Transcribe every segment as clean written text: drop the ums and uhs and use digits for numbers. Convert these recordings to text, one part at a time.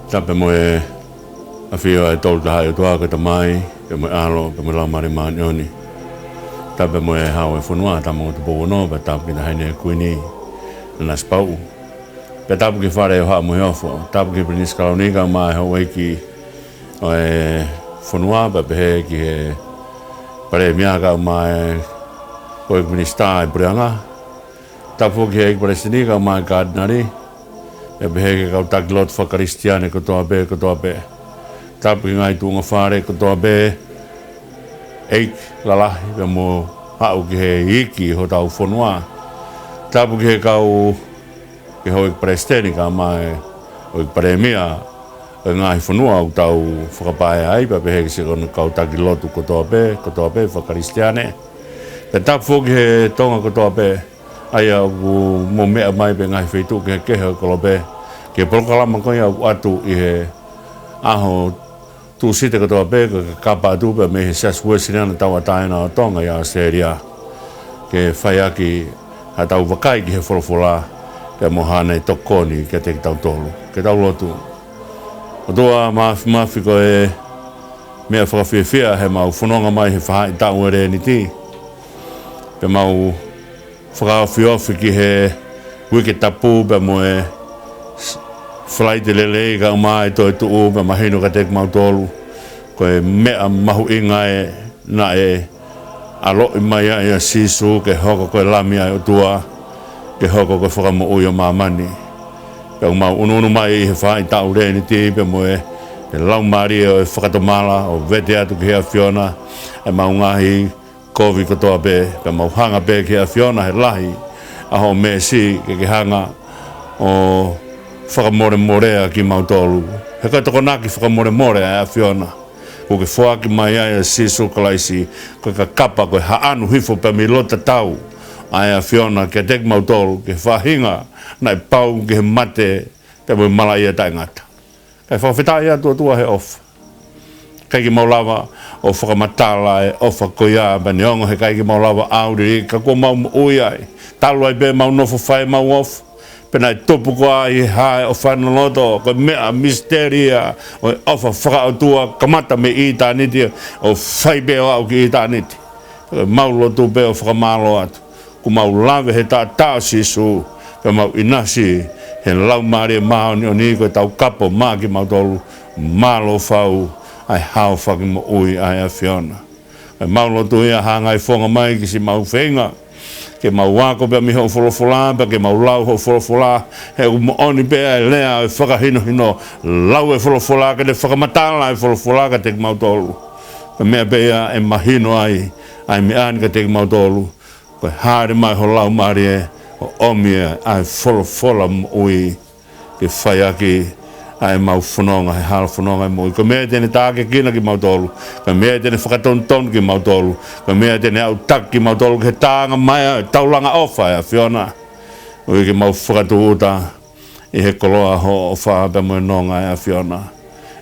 Tape mo e a fio e tolu ta hai toa ka tamai pe mo alo pe mo la mari mani oni. Tape mo e hao e whanua ta mo te pogo no pe tapu ki ta haine kuini na spau. Pe tapu ki whare o haa mo hiofo. Tapu ki prinis kaunika mai hau eiki o e whanua pe he ki he pare miaka mai o e prinis ta e breanga. Tapu ki he ki pare sinika mai kārdinari. E behe kau taklot whakaristiane kotoa be. Tapu ki ngai tuunga whare kotoa be. Eik lalahi pe mo hau ki he iki ho tau whanua. Tapu ki he kau ki hoi presteni ka mai o pare mea e ngai whanua o tau whakapae ai pe behe ki se kau takilotu kotoa be whakaristiane. Pe tapu ki he tonga kotoa be. Aia ku mo mea mai pe ngai whaitu ke kehe kolobe ke polokalama koia atu i he aho tu site katoa pe ka kapa atu pe me he sias huesiriana tau ataina o tonga i Australia ke whaiaki ha tau wakai ki he wholofola pe mohana i tokoni ke te ki tau tolu ke tau lotu o tua maafi ko e mea whakawhiawhia he mau whanonga mai he whahai tau ere ni ti pe mau whakawhiawhi ki he wiki tapu pe mo e whalaite lele ka mai to e tuu pe mahino ka tek mau tolu ko e mea mahu inga e na e alo i mai a sisu ke hoko ko e lami ai o tua ke hoko ko whakamo ui o mamani pe o mau ununu mai he whai tau re ni ti pe mo e lau mari o e whakatomala o vete atu ki hea Fiona e mau ngahi kovi kotoa be pe mau hanga be ki hea Fiona he lahi aho me si ke hanga o whakamore ki mautolu. He kai toko naki whakamore a Fiona. Ko ke whaaki mai ai a sisu kalaisi ko ka kapa ko haanu hifo pe mi lota tau. Ai a Fiona ke tek mautolu ke whahinga nai pau ke he mate pe mo malai e taingata. Kai whawhitai atua tua he off. Kai ki maulawa o whakamatala e ofa koia bani ongo he kai ki maulawa auri ka ko mau ui ai. Talu ai be mau nofo whai mau off. Pena topu ko ai hae o whanaloto ko mea misteria o ofa whakautua kamata me i tā niti o whai beo au ki i tā niti. Maulotu beo whakamalo atu. Ku mau lawe he tā tāo sisu pe mau inasi he lau maari e maho ni o ni ko tau kapo maa ki mau tolu malo whau ai hao whaki mo ui ai a Fiona. Maulotu ia hangai whonga mai ki si mau whenga. Ke mau wako pe mi ho folofola pe ke mau lau ho folofola he mo oni pe lea e whakahino hino lau e folofola ke te whakamatala e folofola ka te mau tolu pe mea pe e mahino ai me ani ka te mau tolu ko haere mai ho lau maari e o omi e ai folofola mo ui ke whaiaki ai mau whanonga he hala whanonga e moi ko mea tene tāke kina ki mau tolu ko mea tene whakatonton ki mau tolu ko mea tene au tak ki mau tolu ke tāanga mai taulanga ofa e Fiona o ki mau whakatuuta i he koloa ho o wha pe mo nonga e Fiona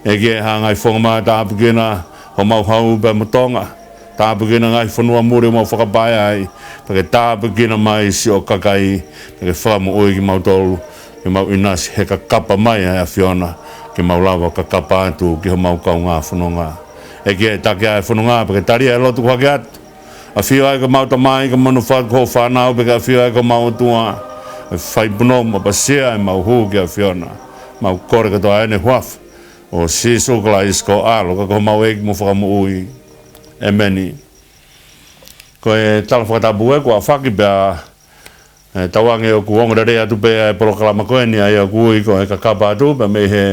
e ki e hangai whonga mai tāpu kina ho mau hau pe mo tonga tāpu kina ngai whanua muri mau whakabai ai pe ke tāpu kina mai si o kakai pe ke whamo ui ki mau tolu ke mau inasi he ka kapa mai a Fiona ke mau lawa ka kapa atu ki ho mau kau ngā whanonga e ki e take ai whanonga pe ke taria e lotu kwake atu a whio ai ka mau tamai ka manu whako whanau pe ka whio ai ka mau tua e whai puno ma pasia e mau huu ki a Fiona mau kore ka toa ene huaf o sisu kala isko alo ka ko mau eik mo whakamu ui e meni ko e tala whakatabu e kua whaki pe a tawange o kuonga rea tu pe e polokalama koe ni ai o kui ko e ka kapa atu pe me he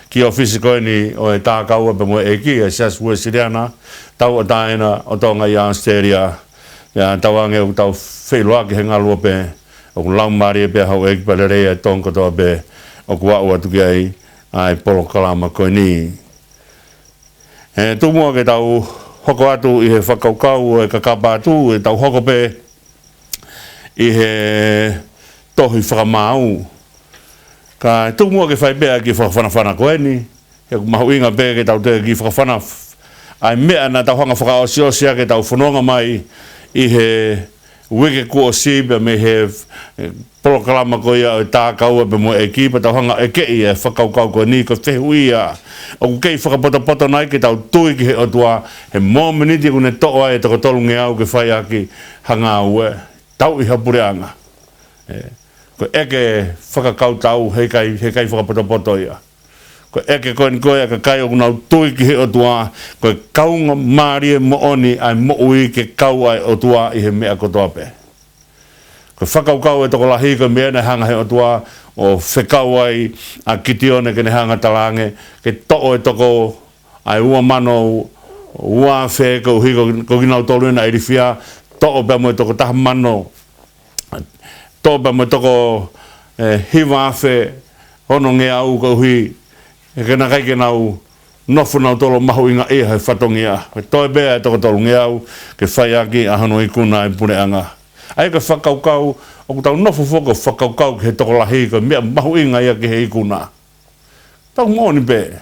ki ofisi koe ni o e tā kaua pe mo e ki e sias ue siriana tau o taina o tonga i Australia ya tawange o tau wheilua ki he ngalua pe o ku laumari e pe hau e ki pale rea tonga toa pe o ku au atu ki ai polokalama koe ni tumua ke tau hoko atu i he whakaukau e ka kapa atu e tau hoko pe i he tohi whakamau. Ka tūmua ke whai bea ki whakawhanawhana koe ni. He mahu inga bea ke tau te ki whakawhana. Ai mea na tau hanga whakaosiosia ke tau whanonga mai i he weke ko si be me have proklama ko ia o tā kaua pe mo e ki pa tau hanga e ke ia whakaukau ko ni ko whehuia o kei whakapoto nai ke tau tui ki he o tua he mō miniti kune toa e toko tolu nge au ke whai aki hanga ue tau i hapureanga ko eke whakakau tau he kai whakapoto ia ko eke koe ni koe ka kai o kunau tui ki he o tua ko kaunga maari e mo oni ai mo ui ke kau ai o tua i he mea kotoa pe ko whakaukau e toko lahi ko mea ne hanga he o tua o whekau ai a kitione ke ne hanga talange ke to'o e toko ai ua mano ua whe ko hi ko kinau tolu ina irifia to'o pe mo e toko taha mano to'o pe mo e toko hiwa whe hono nge au ko hi e kena kai ke nau nofu nau tolo mahu inga e hai whatongia toi bea e toko tolu nge au ke whai aki a hano i kuna e pune anga ai ka whakaukau o ku tau nofu whoko whakaukau ke he toko lahi ko mea mahu inga ia ke he ikuna tau ngoni pe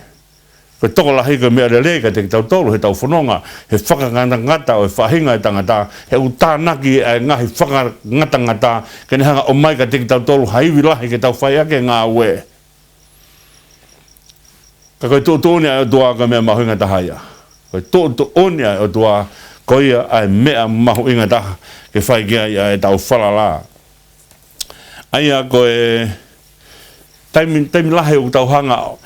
ko toko lahi ko mea le ka te ki tau tolu he tau whanonga he whakangata ngata o he whahinga e tangata he utānaki e ngahi whakangata ngata ke ne hanga o mai ka te ki tau tolu haiwi lahi ke tau whai ake ngā ue ka koe tō tōni ai o tua ka mea mahu inga tahaya koe tō tōni ai o tua ko ia ai mea mahu inga taha ke whai kia ia e tau whalala. Aia ko e taimi lahe o tau hanga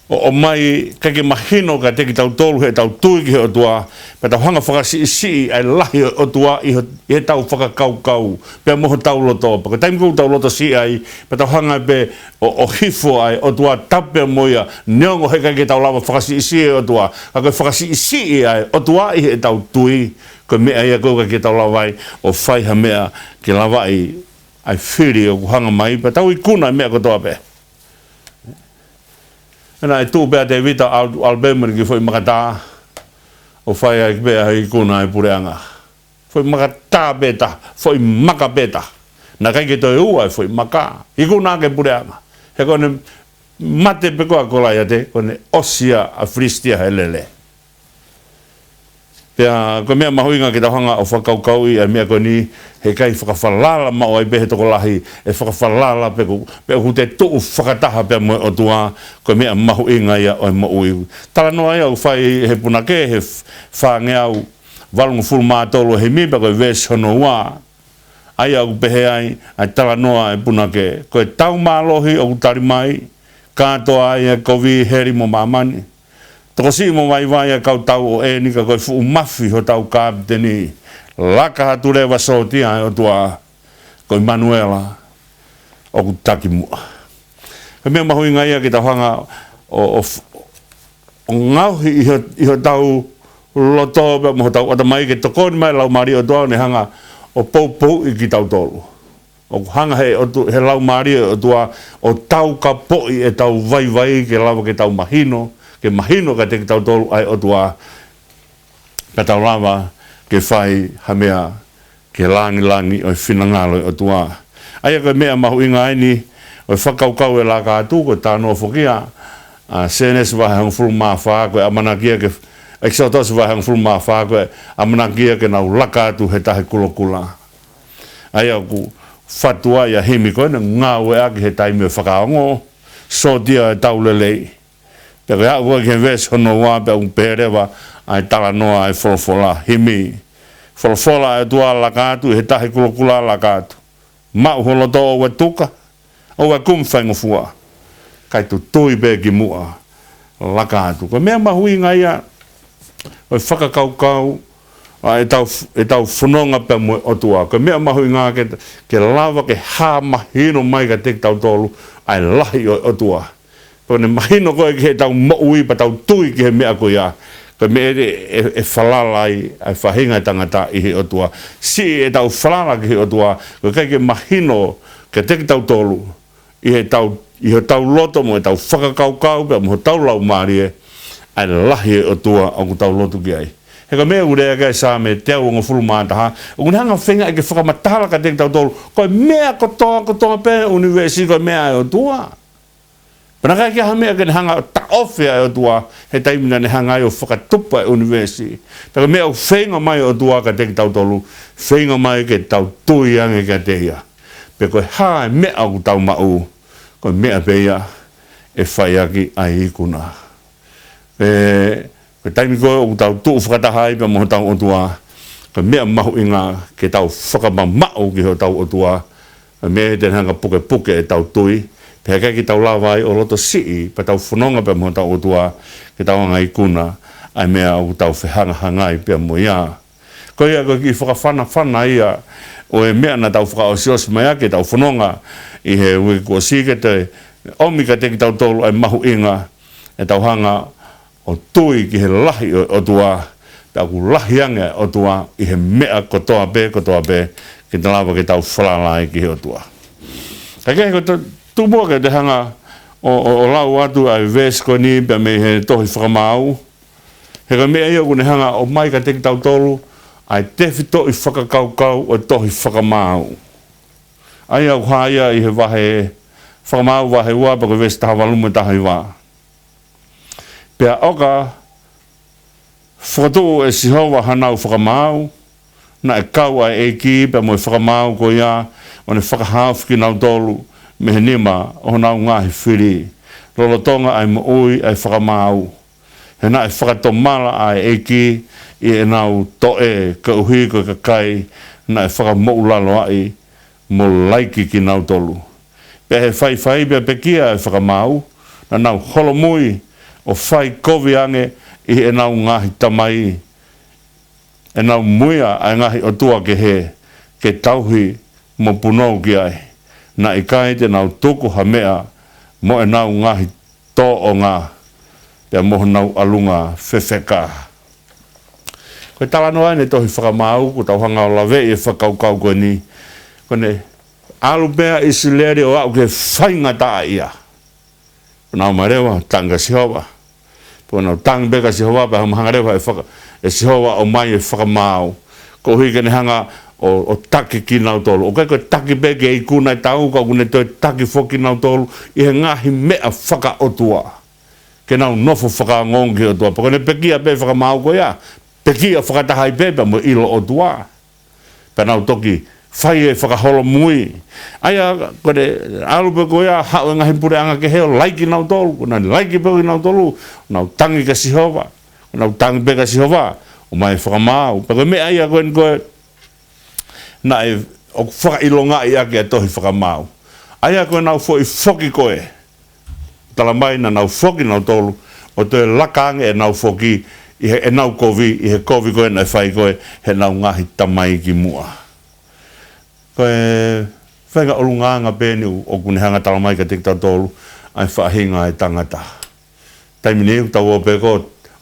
o mai kake mahino ka teki tau tolu he tau tui ki he o tua pe tau hanga whakasi ai lahe o tua i he tau whakakaukau pe moho tau loto pa ka taimi kou tau loto si ai pe tau hanga pe o hifo ai o tua tape moia neongo he kake tau lava whakasi o tua ka koe whakasi ai o tua i he tau tui ko mea ia kou kake tau lawai o whaiha mea ke lawai ai whiri o hanga mai pe tau i kuna mea kotoa pe Ena e tū pēr te vita albemeri ki whai makatā o whai ai pēr hei kuna e pureanga. Whai makatā pēta, whai maka pēta. Nā kai ke toi ua e whai maka. I kuna ke pureanga. He kone mate pekoa kolai ate, kone osia a fristia he lele. Pea, ko mea mahuinga ki tauhanga o whakaukau i a mea ko ni he kai whakawhalala mao ai pehe toko lahi e whakawhalala peku ku te tuu whakataha pea mo o tua ko mea mahuinga ia o mo ui. Tala noa ia u whai he punake he whangeau walungu fulu mātolo he mipa ko ves hono wā. Ai au pehe ai tala noa e punake ko e tau mālohi o tarimai kātoa ia kovi heri mo mamani. Toko si mo mai vai a kau tau o e ni ka koe fu mafi ho tau kapteni. Laka hatu rewa sotia o tua koe Manuela o ku taki mua. Ka mea mahui ngai a ki tau hanga o ngauhi iho tau loto pe mo tau ata mai ke toko ni mai lau mari o tua ne hanga o pou i ki tau tolu. O hanga he lau mari o tua o tau ka poi e tau vai ke lau ke tau mahino. Ke mahino ka te tau tolu ai o tua ka tau lava ke whai hamea ke langi o whinangalo o tua. Aia koe mea mahu inga aini o whakaukau e la kātū ko tānoa whokia CNS wahe hang fulu maa whaa koe amanakia ke Exotos wahe hang fulu maa whaa koe amanakia ke nau lakātū he tahe kulokula. Aia ku whatua ia himi koe na ngā ue aki he taimi o whakaongo so dia e tau lelei. Te rea ua ke ves hono wā pe un perewa ai tala noa ai wholofola himi. Wholofola e tua lakātu he tahi kulokula lakātu. Mau holoto o we tuka, o we kumwhaingo fua. Kai tu tui pe ki mua lakātu. Ko mea mahui ngai a o whakakaukau e tau whanonga pe mui o tua. Ko mea mahui ngā ke lava ke hā mahino mai ka te tau tolu ai lahi o tua. Ko ne mahino koe ki he tau mo'ui pa tau tui ki he mea koe ia. Ko me e whalalai ai whahinga tangata i he o tua. Si e tau whalala ki he o tua. Ko kai ke mahino ke te tau tolu i he tau loto mo e tau whakakaukau pe mo tau lau maari e ai lahi e o tua o ku tau loto ki ai. He ka mea urea kai sa me te au o ngafuru mātaha. O kuna hanga whenga e ke whakamatala ka te tau tolu. Ko mea kotoa pe universi ko mea e o tua. Pana ka me ke hanga ta ofia o tua he taimina ne hanga o whakatupa university. Taka mea o whenga mai o tua ka te tau tolu, whenga mai ke tau tui ange ka te ia. Pe koe hae mea o tau mau, koe mea pe ia e whai aki ai ikuna. Koe taimi koe o tau tuu whakatahai pe moho tau o tua, koe mea mahu inga ke tau whakamamau ki ho tau o tua, mea te hanga puke puke e tau tui, pea kai ki tau lawai o loto sii, pa tau whanonga pe moho tau o tua, ke tau anga ikuna, ai mea o tau whehanga hangai pe mo ia. Koe ia koe ki whakawhana ia, o e mea na tau whakaosios mai ake tau whanonga, i he ui kua si ke te, omi ka te ki tau tolu ai mahu inga, e tau hanga o tui ki he lahi o tua, tau ku lahi ange o tua, i he mea kotoa pe, ki te lawa ki tau whalalai ki he o tua. Ka kehe ko tu mua ke te hanga o lau atu ai vesko ni, pia me he tohi whakamau, he ka mea ia kune hanga o mai ka te ki tau tolu, ai tefi tohi whakakaukau o tohi whakamau. Ai au haia i he wahe, whakamau wahe ua, pa koe vesi taha walume taha i wā. Pea oka, whakatoo e sihowa hanau whakamau, na e kau ai e ki, pea moe whakamau ko ia, o ne whakahawhi ki nau tolu, me he nima o nau ngahi whiri. Lolotonga ai mo ui ai whakamau. He na e whakatomala ai e ki, i e nau toe ka uhi ko ka kai, na e whakamou lalo ai, mo laiki ki nau tolu. Pea he whai pea pekia e whakamau, na nau holomui, o whai kovi ange, i e nau ngahi tamai, e nau muia ai ngahi o tua ke he, ke tauhi mo punou ki ai, na i kai te nau tuku ha mea, mo e nau ngahi tō o ngā, pea moho nau alunga whewheka. Koe talano ai ne tohi whakamau, ko tau hanga o lawe e whakaukau koe ni, kone alu pea isi leere o au ke whainga taa ia. Nau marewa, tanga sihowa. Po nau tanga beka sihowa, pea hanga rewa e sihowa o mai e whakamau. Ko hui kene hanga o taki ki nau tolu. O kai koe taki beke i kuna i tau, ka kune toi taki foki nau tolu, i he ngahi mea whaka o tua. Ke nau nofo whaka ngongi o tua. Po kone pekia pe whakamau ko ia, pekia whakatahai pepa mo ilo o tua. Pea nau toki, whai e whakaholo mui. Aia, kone alupe ko ia, hau e ngahi pure anga ke heo, laiki nau tolu, kona laiki peo i nau tolu, nau tangi ka sihova, nau tangi pe ka sihova, o mai whakamau. Pea koe mea ia koe, na e o whakailonga i ake a tohi whakamau. Aia koe nau fo i whoki koe. Tala mai na nau whoki nau tolu, o te lakange e nau whoki, e nau kovi, i he kovi koe na whai koe, he nau ngahi tamai ki mua. Koe whainga olunganga pēni o kune hanga tala mai ka te tau tolu, ai whaahinga e tangata. Taimini u tau o peko,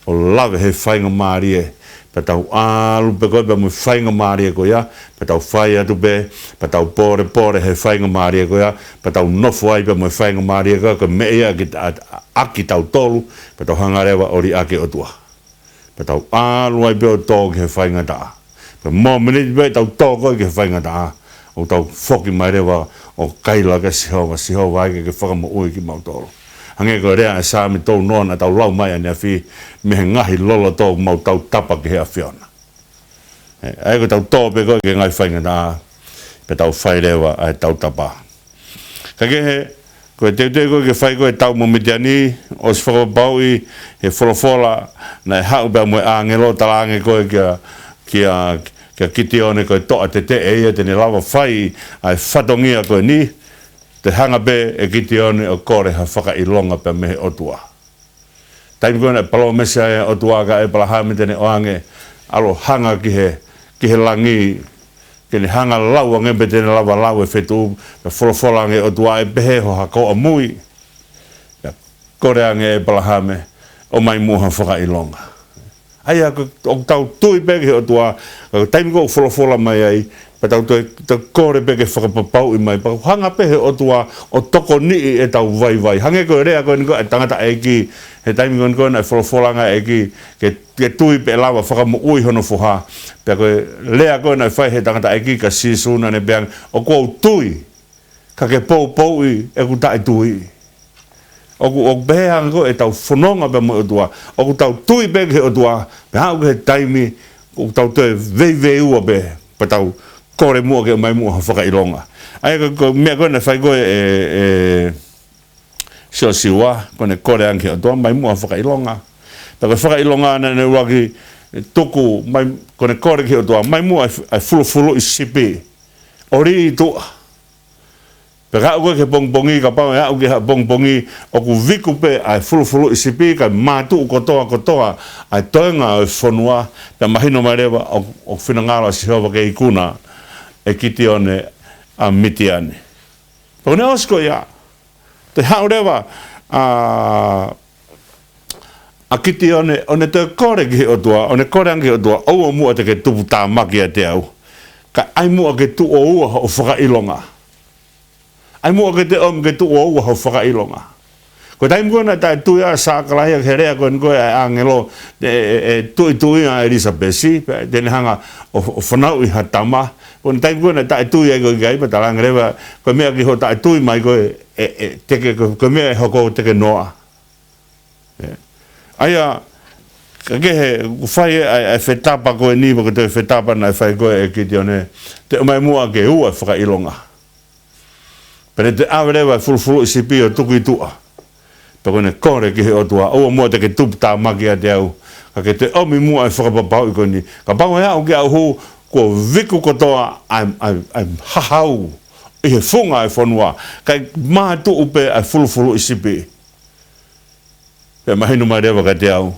o lawe he whainga maari e, pa tau alu pe koe pa mo whainga maari e ko ia, pa tau whai atu pe, pa tau pore he whainga maari e ko ia, pa tau nofo ai pa mo whainga maari e ko ia, ka me ia aki tau tolu, pa tau hangarewa ori ake o tua. Pa tau alu ai pe o tō ki he whainga taa. Pa mō miniti pe tau tō koe ki he whainga taa, o tau whoki mai rewa o kaila ka sihowa ai ke whakamo ui ki mau tolu. Hange ko rea e sāmi tau noa na tau lau mai ane a whi, me he ngahi lolo tau mau tau tapa ki hea whiona. Ai ko tau tō pe koe ke ngai whainga tā, pe tau whai rewa ai tau tapa. Ka ke he, koe te koe ke whai koe tau mo mitiani, o si whakapau i he wholofola, na e hau pia mo e angelo talange koe kia kiti one koe toa te eia tene lawa whai, ai whatongia koe ni, te hanga pe e kiti one o kore ha whakailonga pe mehe otua. Taimi koe na palo mesia e otua ka e pala hame tene oange alo hanga ki he langi, kene hanga lau angepe tene lawa lau e whetu, pe wholofolange otua e pehe ho ha koa mui. Kore ange e pala hame o mai muha whakailonga. Aia o tau tui peke otua, taimi koe wholofola mai ai, pa tau kore peke whakapapau i mai, pa hanga pehe o tua o toko nii e tau vai. Hange koe rea koe niko e tangata e ki, he taimi koe niko e wholofolanga e ki, ke tui pe lawa whakamu ui hono fuha, pia koe lea koe na whai he tangata e ki ka sisuna ne peang, o kou tui, ka ke pou i e ku tae tui. o be hanga ko e tau fononga be mo tua o tau tui be ke o tua be ha ke taimi o tau te vei ua be pa tau kore mo ke mai mo whaka ilonga ai ko me ko na fai ko so siwa ko ne kore anke o tua mai mo whaka ilonga ta ko whaka ilonga na ne waki tuku mai ko ne kore ke o tua mai mo ai fulu i sipi ori tu Peka uke ke bongbongi ka pao ya uke ha bongbongi o ku viku pe ai fulu i sipi ka matu kotoa ai toenga o fonua pe mahino marewa o whinangalo si hova ke ikuna e kiti one a mitiane. Pone osko ya te haurewa a kiti one te kore ki o tua one kore anki o tua au mua te ke tupu tā maki a te au ka ai mua ke tu o ua o whakailonga ai mo ke te om ke tu o ho whaka ilonga. Ko tai mo na tai tu ya sa kala ya herea ko ngo angelo tu ya Elizabeth si te hanga o fonau I hatama ko tai mo na tai tu ya go gai pa tala ngreva ko me ki ho tai tu mai ko te ke ko me ho ko te ke noa. Aya ke fai ai fetapa ko ni ko te fetapa na fai ko e ki tione te mai mo ke u whaka ilonga. Pere te awerewa fulu I sipi o tuku I tua. Pako ne kore ki he o tua. Oa mua te ke tupu tā maki a te au. Ka ke te omi mua ai whakapapau I koni. Ka pako hea o ke au hou kua viku kotoa ai hahau. I he funga ai whanua. Kai maa tu upe ai fulu I sipi. Pea mahinu mai rewa ka te au.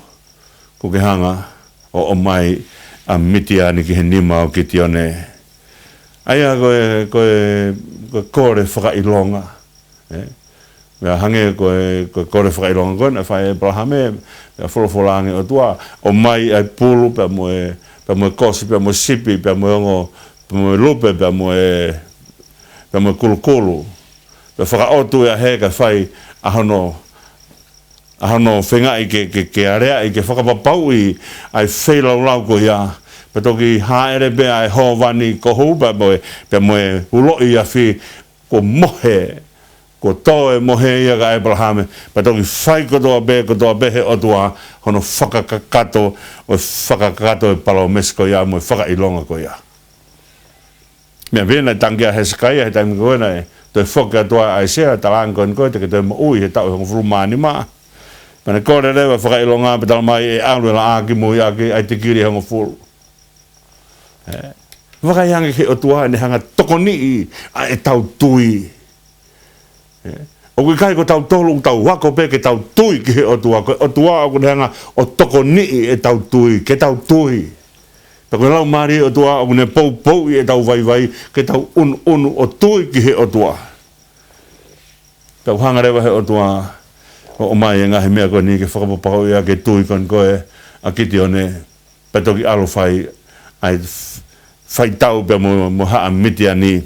Ko ke hanga o mai a mitia ni ki he nima o ki ti one. Aia koe kore whakailonga. Mea hange koe kore whakailonga koe, na whae Abrahame, mea wholofolange o tua, o mai ai pulu, pea moe kosi, pea moe sipi, pea moe ongo, pea moe lupe, pea moe kulukulu. Pea whakaotu ea he ka whai ahono whengai ke area I ke whakapapau I ai whelaulau ko ia, pe toki haere be ai hovani ko huba pe moe uloi a fi ko mohe ko toe mohe ia ka Abraham pe toki fai ko toa be he otua hono whakakakato e palo mesko ia moe whakailonga ko ia mea vena tangia Hezekiah he taimi koe na toi whoka toa Aisea talang koe koe te ke toi mo ui he tau hongo furumani maa Pane kore rewa whakailonga pe tala mai e alu la aki mui aki ai te kiri hongo furu Wakai hangi ke o tua ne hanga tokoni a e tau tui. O kui kai ko tau tolu tau wako pe ke tau tui ke o tua. O tua o ne hanga o tokoni e tau tui, ke tau tui. Tako lau mari o tua o ne pou e tau vai ke tau unu o tui ke o tua. Tau hanga rewa he o tua o mai e ngahi mea ko ni ke whakapapau ia ke tui kon koe a kiti o ne petoki alo fai ai fai tau pe mo haa mitia ni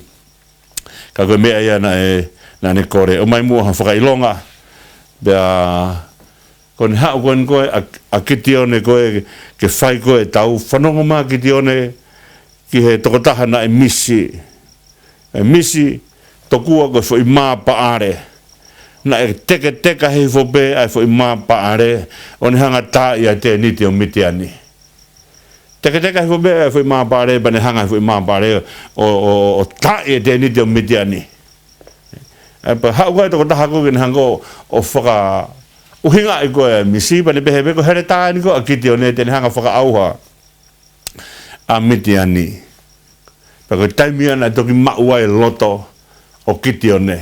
ka koe mea ia na ne kore o mai mua whakailonga bea kone hao koe koe a kiti one koe ke fai koe tau whanongo maa kiti one ki he tokotaha na e misi tokua koe fo I maa paare na e teka hei fo pe ai fo I maa paare o ne hanga taa ia te niti o mitia ni Teka fo be fo ma pare bane hanga fo ma pare o ta e de ni de mediani. E pa ha ko to ta ko gen hango o faka o hinga e ko misi bane be ko here ta ni ko akiti one de hanga faka auha a mediani. Pa ko taimia na to ki ma uai loto o kiti one.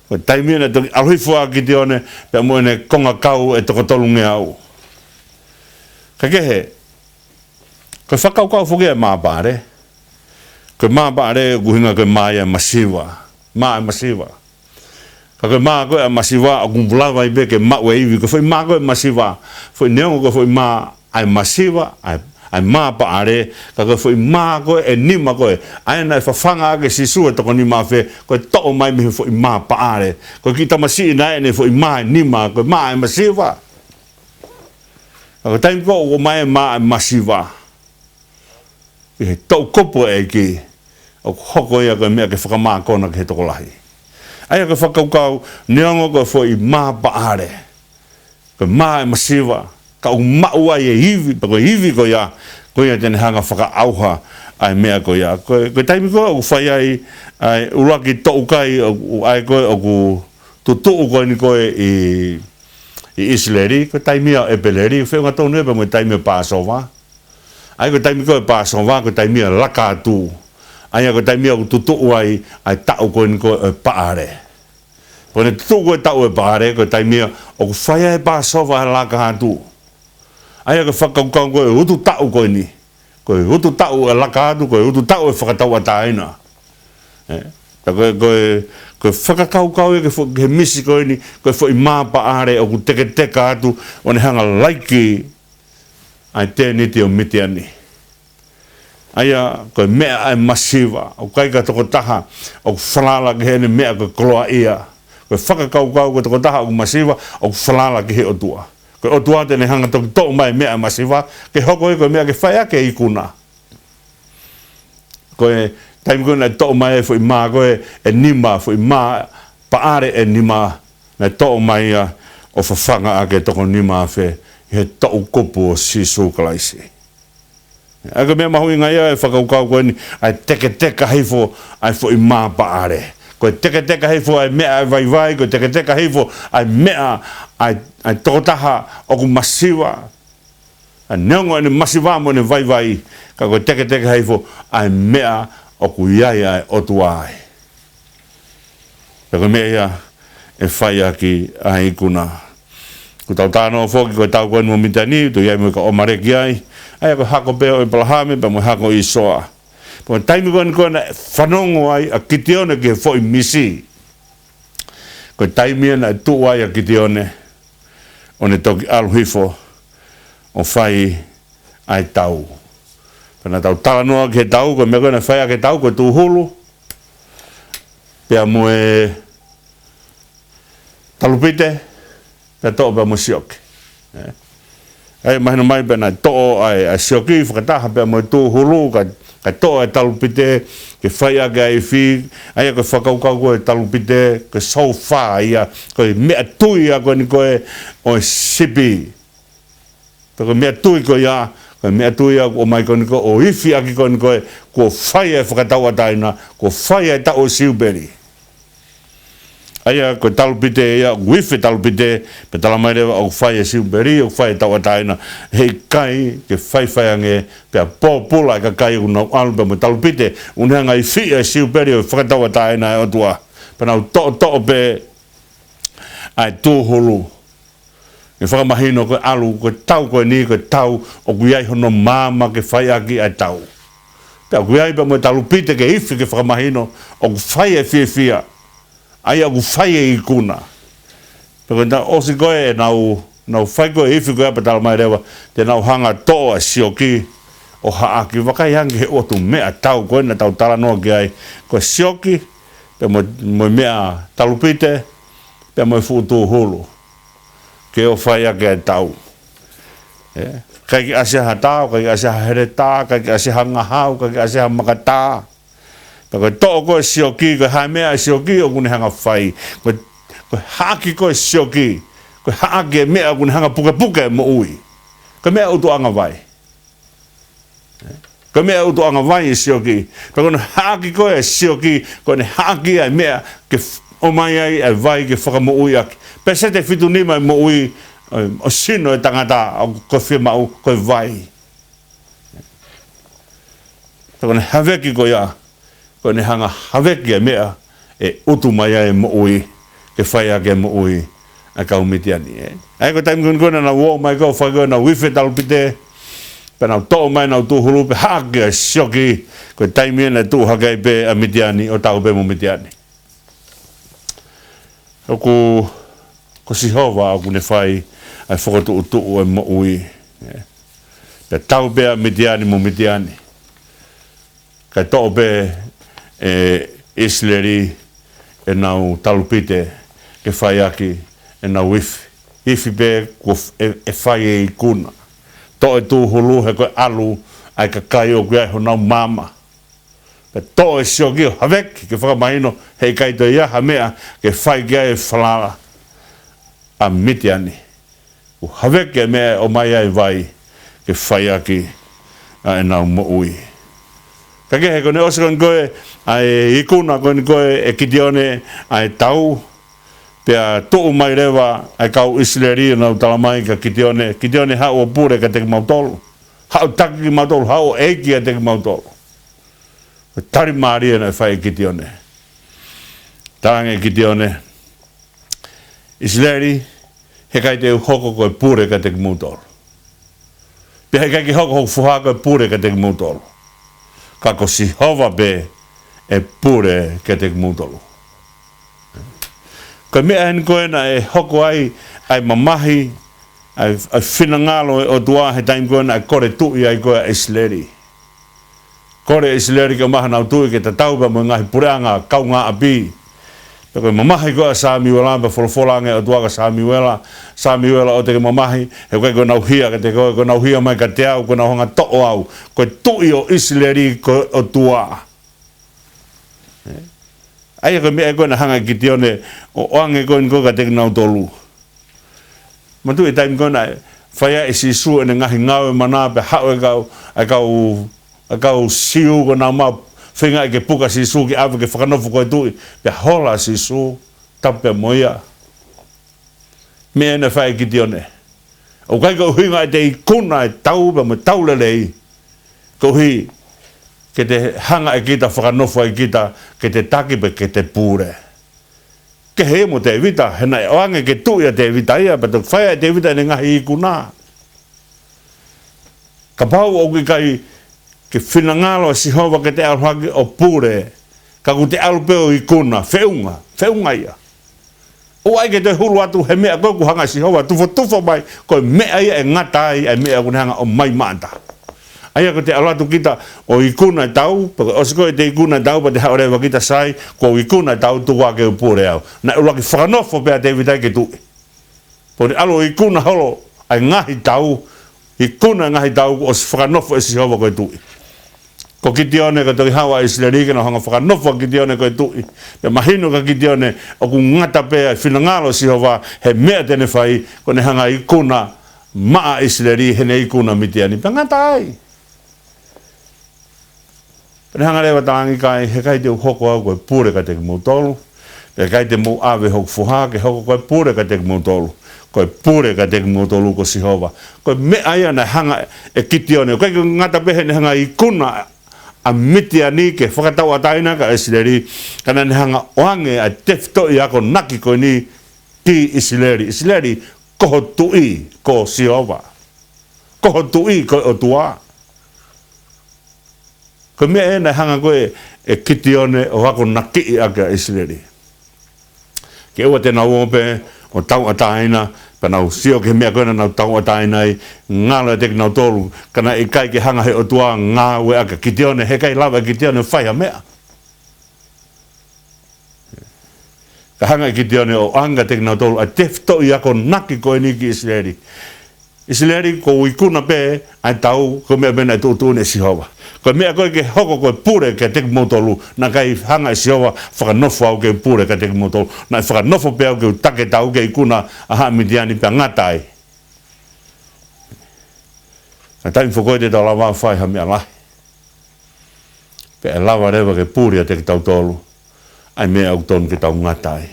Ko taimia na to alhui fo akiti one pe mo ne konga kau e to ko tolunge au. Ka ke he Ko whakau whuke e māpare. Ko māpare kuhinga ko māia masiwa. Māia masiwa. Ka ko mā koe a masiwa o kumpulawa I beke mawe iwi. Ko whai mā koe masiwa. Whai neongo ko whai mā ai masiwa. Ai māpare. Ka ko whai mā koe e nima koe. Ai nai whawhanga ake sisua toko ni mawhe. Ko to'o mai mihi whai māpare. Ko ki tamasi ina e ne whai mā nima. Ko mā ai masiwa. Ka ko taimi ko o mai mā ai masiwa. He tau kopo e ki o hoko ia koe mea ke whakamā kona ke he toko lahi. Ai ko whakaukau neongo ko fo I mā paare. Ko mā e masiwa. Ka u mau ai e hivi. Pa ko hivi ko ia. Ko ia tene hanga whakaauha ai mea ko ia. Ko taimi ko o whai ai uraki tō kai ai ko o ku tutu ko ni ko I Israeli. Ko taimi e peleri. Whenga tō nue pa mo taimi Passover. Ai ko taimi ko Passover ko taimi laka tu. Ai ko taimi o tutu ai tau ko ni ko paare. Ko ne tutu ko tau e paare ko taimi o ku whai ai Passover laka tu. Ai ko whakaukau ko utu tau ko ni. Ko utu tau e laka tu ko utu tau e whakatau ataina. Ko whakakaukau e ke misi ko ni ko I mā paare o ku teka atu o ne hanga laiki ai tēni te o mitiani. Aia ko mea ai masiva o kai ka toko taha o whalala ke hene mea ko koloa ia. Ko whakakaukau ko toko taha o masiva o whalala ke he o tua. Ko o tua tene hanga toki tō mai mea masiva ke hoko e ko mea ke whaia ke ikuna. Ko e taimi ko nei tō mai e fo I mā ko e nima fo I mā paare e nima nei tō mai o whawhanga a ke toko nima fe he tō kopu o sisu kalaisi. Aka mea mahui ngai e whakaukau koe ni ai teka heifo ai fo I mā paare. Ko teka heifo ai mea ai vai ko teka heifo ai mea ai tokotaha o ku masiwa. A neongo ene masiwa mo ne vai ka ko teka heifo ai mea o ku iai ai otu ai. Ko mea e whai aki ai kuna. Ko tau tāno whoki ko tau koe mo mitani, tu iai mo ka omareki ai. Ai ko hako peo e palahame, pa mo hako I soa. Po taimi koe na whanongo ai a kitione ke fo I misi. Ko taimi na tu ai a kitione, o ne toki aluhifo, o whai ai tau. Pana tau talanoa ke tau, ko mea koe na whai a ke tau, ko tu hulu. Pea mo e talupite, pea toa pea mo sioki. Ai mahina mai pena to'o ai sioki whakataha pia mo tu hulu ka to'o ai talupite ke whaia ke ai whi ai ko whakaukau koe talupite ke sau wha ia koe mea tui a koe ni koe o sipi ko mea tui koe ia koe mea tui a o mai koe ni koe o ifi aki koe ni koe ko whaia whakatau ataina ko whaia ta o siuperi Aia ko talupite ia wifi talupite pe talamaire o fai siuberi o fai tawataina he kai ke fai ange pe popula ka kai una alba mo talupite unhanga I fi siuberi o fakatawataina o tua pana to pe ai tu hulu e fa mahino ko alu ko tau ko ni ko tau o guai hono mama ke fai aki ai tau pe guai pe mo talupite ke ifi ke fa mahino o fai fia ai aku fai e ikuna. Pero na osi koe nau fai koe ifi koe apatal mai rewa te nau hanga toa sioki o haaki wakai hangi he otu mea tau koe na tau tala noa ki ai koe sioki pe mo mea talupite pe mo futu hulu ke o fai ake ai tau. Kai ki asia hatau, kai ki asia hereta, kai ki asia ngahau, kai ki asia makata. Ko to ko sioki ko ha mea sioki o kune hanga fai ko haki ko sioki ko haki mea kune hanga puke mo ui ko mea utu anga vai ko mea utu anga vai sioki ko haki ko sioki ko ne haki ai mea ke o mai ai vai ke whaka mo ui aki pese te fitu ni mai mo ui o sino e tangata ko whima u ko vai ko ne haveki ko ia ko ne hanga haveki e mea e utu mai e mo ui ke whai ake mo ui a kau mitiani ai ko taimi kona na uo mai kau whai na wife talupite pe na to mai na tu hulu pe hake a sioki ko taimi na tu hakai pe a mitiani o tau pe mo mitiani ko si hova aku ne whai ai whakatu utu e mo ui pe tau pe a mitiani mo mitiani ka to pe Israeli e nau talupite ke whai aki e nau ifi pe e whai e ikuna to e tu hulu he koe alu ai ka kai o kuai ho nau mama pe to e sio ki havek ke whakamahino hei kai to ia hamea ke whai kia e whalala a mitiani u havek ke mea o mai ai vai ke whai aki a e nau mo ui ka ke he kone osa kon koe ai ikuna kon koe e kitione ai tau pea tuu mai rewa ai kau Israeli nau talamai ka kitione hao o pure ka teki mautolu hao taki ki mautolu hao eiki a teki mautolu tari maria na whai kitione tarange kitione Israeli he kai te hoko koe pure ka teki mautolu pea he kai ki hoko fuha koe pure ka teki mautolu ka ko si hova be e pure ka teki mautolu ko mea hen koe na e hoko ai mamahi ai whinangalo o tua he taim koe na e kore tui ai koe Israeli kore Israeli ke maha nau tui ke ta taupa mo ngahi pureanga kau ngā api pe koe mamahi koe Sami Wela pa folofolange o tua ka Sami Wela o te ke mamahi he koe nau hia ke te koe nau hia mai ka te au koe nau hanga to'o au koe tui o Israeli koe o tua ai ko me ko na hanga kitione o ange ko ngo ka tek nau tolu matu e time ko na faya e si su en ngahi ngau mana pe hau e kau siu ko na ma finga ke puka si su ki ave ke fakano fu ko tu pe hola si su tape moia me na faya kitione o kai ko hinga te kuna tau ba mo taulele ko hi ke te hanga e kita whakanofo e kita ke te takipe ke te pure. Ke he mo te vita, hena e oange ke tuia te vita ia, pato whaia te vita ne ngahi i kuna. Ka pau o ki kai ke whinangalo si hova ke te aluhaki o pure, ka ku te alupeo i kuna, wheunga ia. O ai ke te hulu atu he mea koe ku hanga si hova, tufo mai, koe mea ia e ngata ai, e mea ku hanga o mai manta. Aia ko te alatu kita o ikuna tau, o se koe te ikuna tau pa te haorewa kita sai, ko ikuna tau tuwa ke upure au. Na ulaki whakanofo pia te vitai ke tui. Po te alo ikuna holo, ai ngahi tau, ikuna ngahi tau, o se whakanofo e si hova koe tui. Ko kitione ka toki hawa Israeli ke na hanga whakanofo kitione koe tui. Pe mahino ka kitione, o ku ngata pia, whinangalo si hova, he mea tene whai, ko ne hanga ikuna, maa Israeli, he ne ikuna mitiani, pe ngata ai. Pene hanga rewa taangi kai, he kai te hoko au koe pure ka teki mautolu. He kai te mou awe hoku fuha, ke hoko koe pure ka teki mautolu. Koe pure ka teki mautolu ko Sihova. Koe mea ia na hanga e kitione. Koe ke ngata pehe ne hanga i kuna a mitia ni ke whakatau ataina ka Israeli. Kana ne hanga oange a tefto i ako naki koe ni ki Israeli. Israeli koho tui ko Sihova. Koho tui ko o tua. Ko mea e na hanga koe e kitione o hako naki i aka Israeli. Ke ua te nau ope o tau ataina, pa nau sio ke mea koe na nau tau ataina i ngalo e teki nau tolu, kana i kai ke hanga he o tua ngā ue aka kitione, he kai lawa kitione whaiha mea. Ka hanga i kitione o anga teki nau tolu, a tefto i ako naki koe ni ki Israeli. Israeli ko ikuna pe ai tau ko mea bena tu ne Sihova. Ko mea koe ke hoko koe pure ke teki motolu na kai hanga Sihova whakanofo au ke pure ke teki motolu na whakanofo pe au ke take tau ke ikuna aha midiani pe ngatai. Na taimi whakoe te tau lawa whai ha mea lahi. Pe e lawa rewa ke pure teki tau tolu ai mea au tonu ke tau ngatai.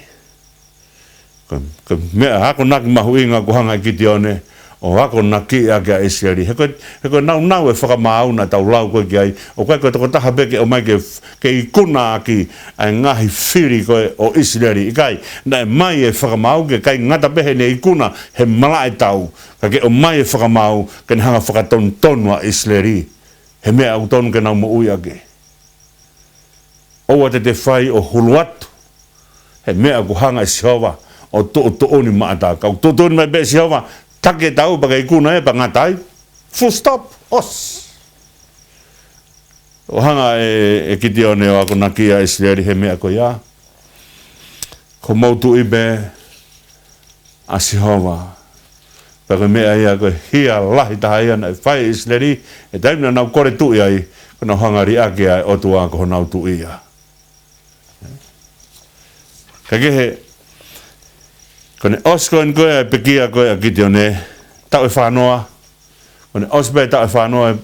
Ko mea hako naki mahu inga ko hanga kitione o hako naki a kia Israeli. He koe nau e whakamauna tau lau koe ki ai. O koe toko taha peke o mai ke ikuna aki ai ngahi whiri koe o Israeli. Ikai, na e mai e whakamau ke kai ngata pehe ne ikuna he malae tau. Ka ke o mai e whakamau ke ne hanga whakatonu a Israeli. He mea au tonu ke nau mo ui ake. Oua te whai o huluatu. He mea ku hanga i Sihova o to'oni maata. Kau to'oni mai be Sihova. Take tau bagai kuna e pa ngatai. Full stop. Os. O hanga e kitione o ako nakia Israeli he mea ko ia. Ko mautu ibe a Sihova. Paka mea ia ko hia lahi taha ia na whai Israeli. E taimina nau kore tui ai. kona hangari ake ai o tua ko nau tu ia. Ka kehe, kone osko en koe pekia koe a kiti o ne, tau e whanoa, kone osbe tau e whanoa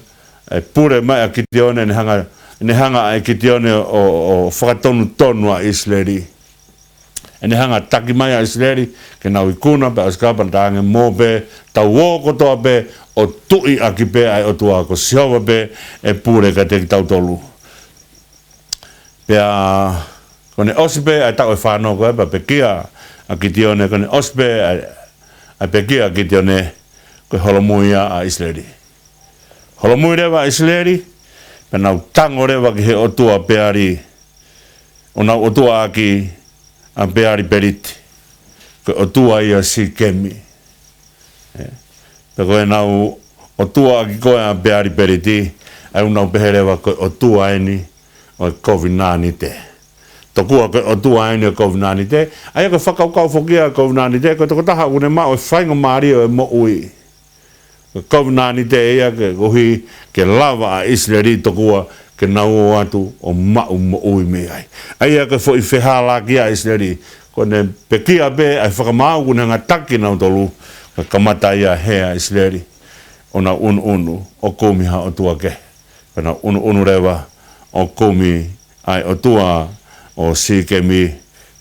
e pure mai a kiti o ne hanga a kiti o ne o whakatonu tonu a Isleri. Ene hanga taki mai a Isleri, ke nau i kuna pe oskapa taange mō pe, tau wō kotoa pe, o tui a ki pe ai o tua ko siova pe, e pure ka te tau tolu. Pea, kone osbe ai tau e whanoa koe pa pekia, a kiti o ne kone osbe a pekia a kiti o ne koe holomuia a Isleri. Holomui rewa a Isleri, pe nau tango rewa ki he otua peari, o nau otua aki a peari periti, koe otua ia si kemi. Pe koe nau otua aki koe a peari periti, ai unau peherewa koe otua eni o COVID-19 te. Tokua koe otua eni o COVID-19 te, ai koe whakaukau whokia o COVID-19 te, koe toko taha une mao e whainga maari o e mo ui. COVID-19 te ia ke kohi ke lava a Isleri tokua ke nau atu o mau mo ui me ai. Ai ke fo i whehala ki a Isleri, kone pekia be ai whakamau kune ngataki nau tolu, ka kamata ia hea Isleri, o na unu o komi ha o tua ke. Kana unu rewa o komi ai o tua o si ke mi,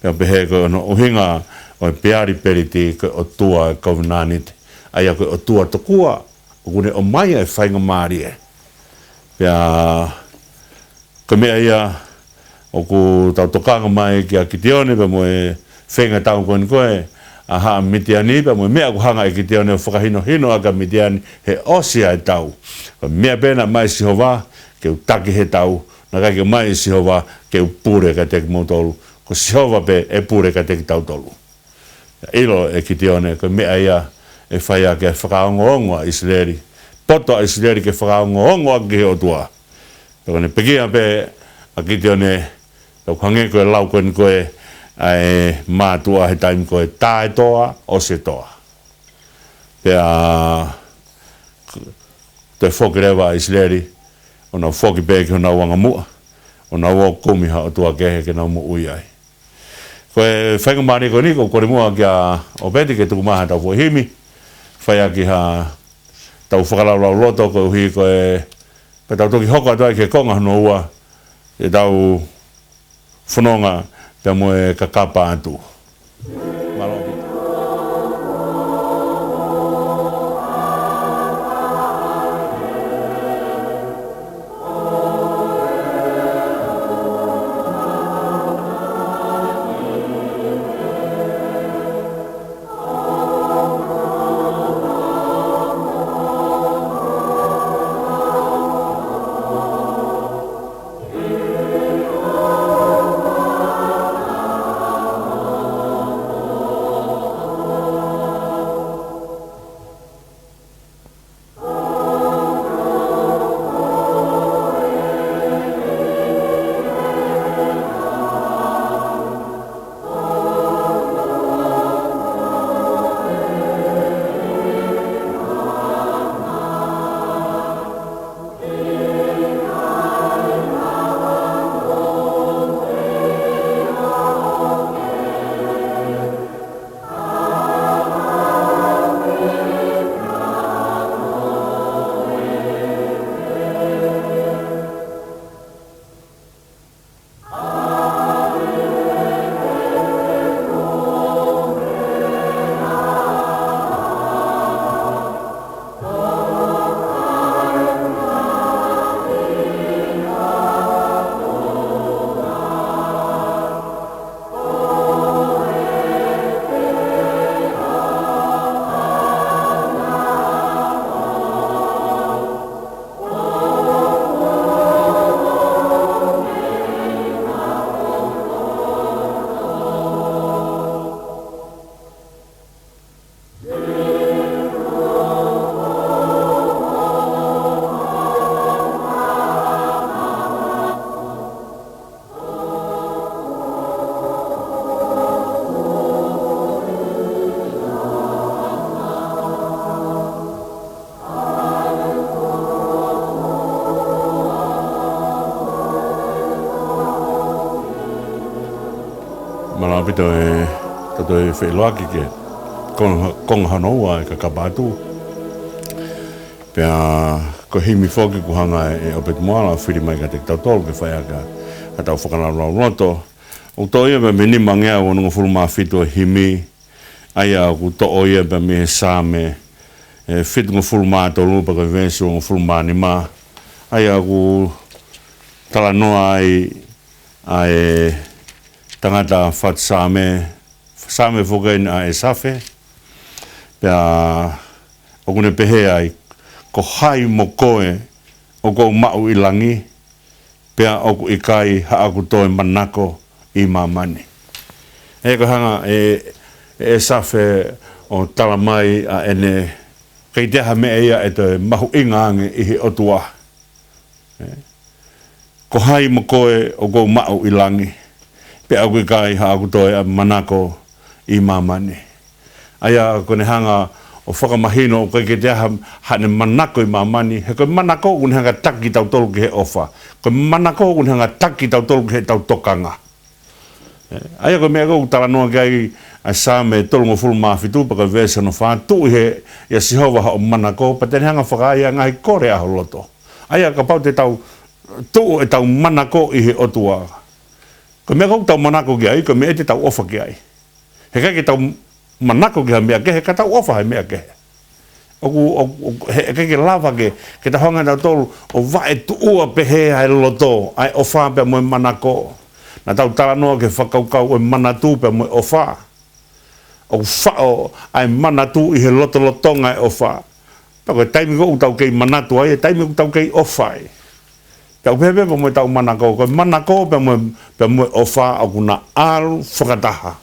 ka pehe ko no uhinga o peari periti ko o tua COVID-19. Ai koe o tua tokua, o kune o mai e whainga maari e. Pea, ko mea ia, o ku tau tokanga mai ki a Kitione, pa mo e whenga tau koen koe, a haa mitiani, pa mo e mea ku hanga e Kitione o whakahino hino aka mitiani, he osia e tau. Pa mea pena mai sihova, ke u taki he tau, na kake mai sihova, ke u pure ka teki mo tolu, ko sihova pe e pure ka teki tau tolu. Ilo e Kitione, ko mea ia, e whaia ke whakaongo a Isleri. Poto a Isleri ke whakaongo a ke o tua. Pekone pekia pe a Kitione, tau hange koe lau koe koe ai mātua he taimi koe tae toa o se toa. Pea te whoki rewa a Isleri, o nau whoki pe ke o nau wanga mua, o nau o kumiha o tua kehe ke nau mu ui ai. Koe whainga maari koe niko, kore mua kia o beti ke tuku maha tau himi, whaia ki ha tau whakalau loto ko hui ko e pe tau toki hoka toi ke konga hano ua e tau whanonga pe mo e kakapa atu. Malongi. pito tato wheloaki ke kong hanoa ka kabatu. Pea ko himi foki ku hanga opet moala whiri mai ka te tautol ke whaiaka ka tau whakanarau roto. O to ia me ni mangea o nunga fulma whitu himi aia ku to ia pe me same whitu ngu fulma to lupa ka vensu ngu fulma ni ma aia ku tala noa ai tangata what same whukain a safe pea o kune pehe ai ko hai mo koe o ko mau ilangi pea o ku ikai haaku toe manako i mamani. E ko hanga e safe o tala mai a ene kei teha me ia e te mahu ingaange i he otua. Ko hai mo koe o ko mau ilangi pea o ku ikai haaku toe manako i mamani. Aia kone hanga o whakamahino o kai te aha hane manako i mamani, he koe manako un hanga taki tau tolu ke he ofa. Koe manako un hanga taki tau tolu ke he tau tokanga. Aia koe mea kou tala noa kai a same tolu ngo fulu mawhitu pa koe vesa no whātu he ia sihova ha o manako, pa tene hanga whakaia ngahi kore aho loto. Aia ka pau te tau tuu e tau manako i he otua. Koe mea kou tau manako ki ai, koe mea te tau ofa ki ai. He kai ke tau manako ki ha mea kehe, ka tau ofa hai mea kehe. He kai ke lava ke ta honga tau tolu, o vae tuua pehe hai loto, ai ofa pia moe manako. Na tau tala noa ke whakaukau e manatu pia moe ofa. O whao ai manatu i he loto lotonga e ofa. Pako e taimi ko utau kei manatu ai, e taimi ko utau kei ofa ai. Pia upepe pa moe tau manako, koe manako pia moe ofa au kuna alu whakataha.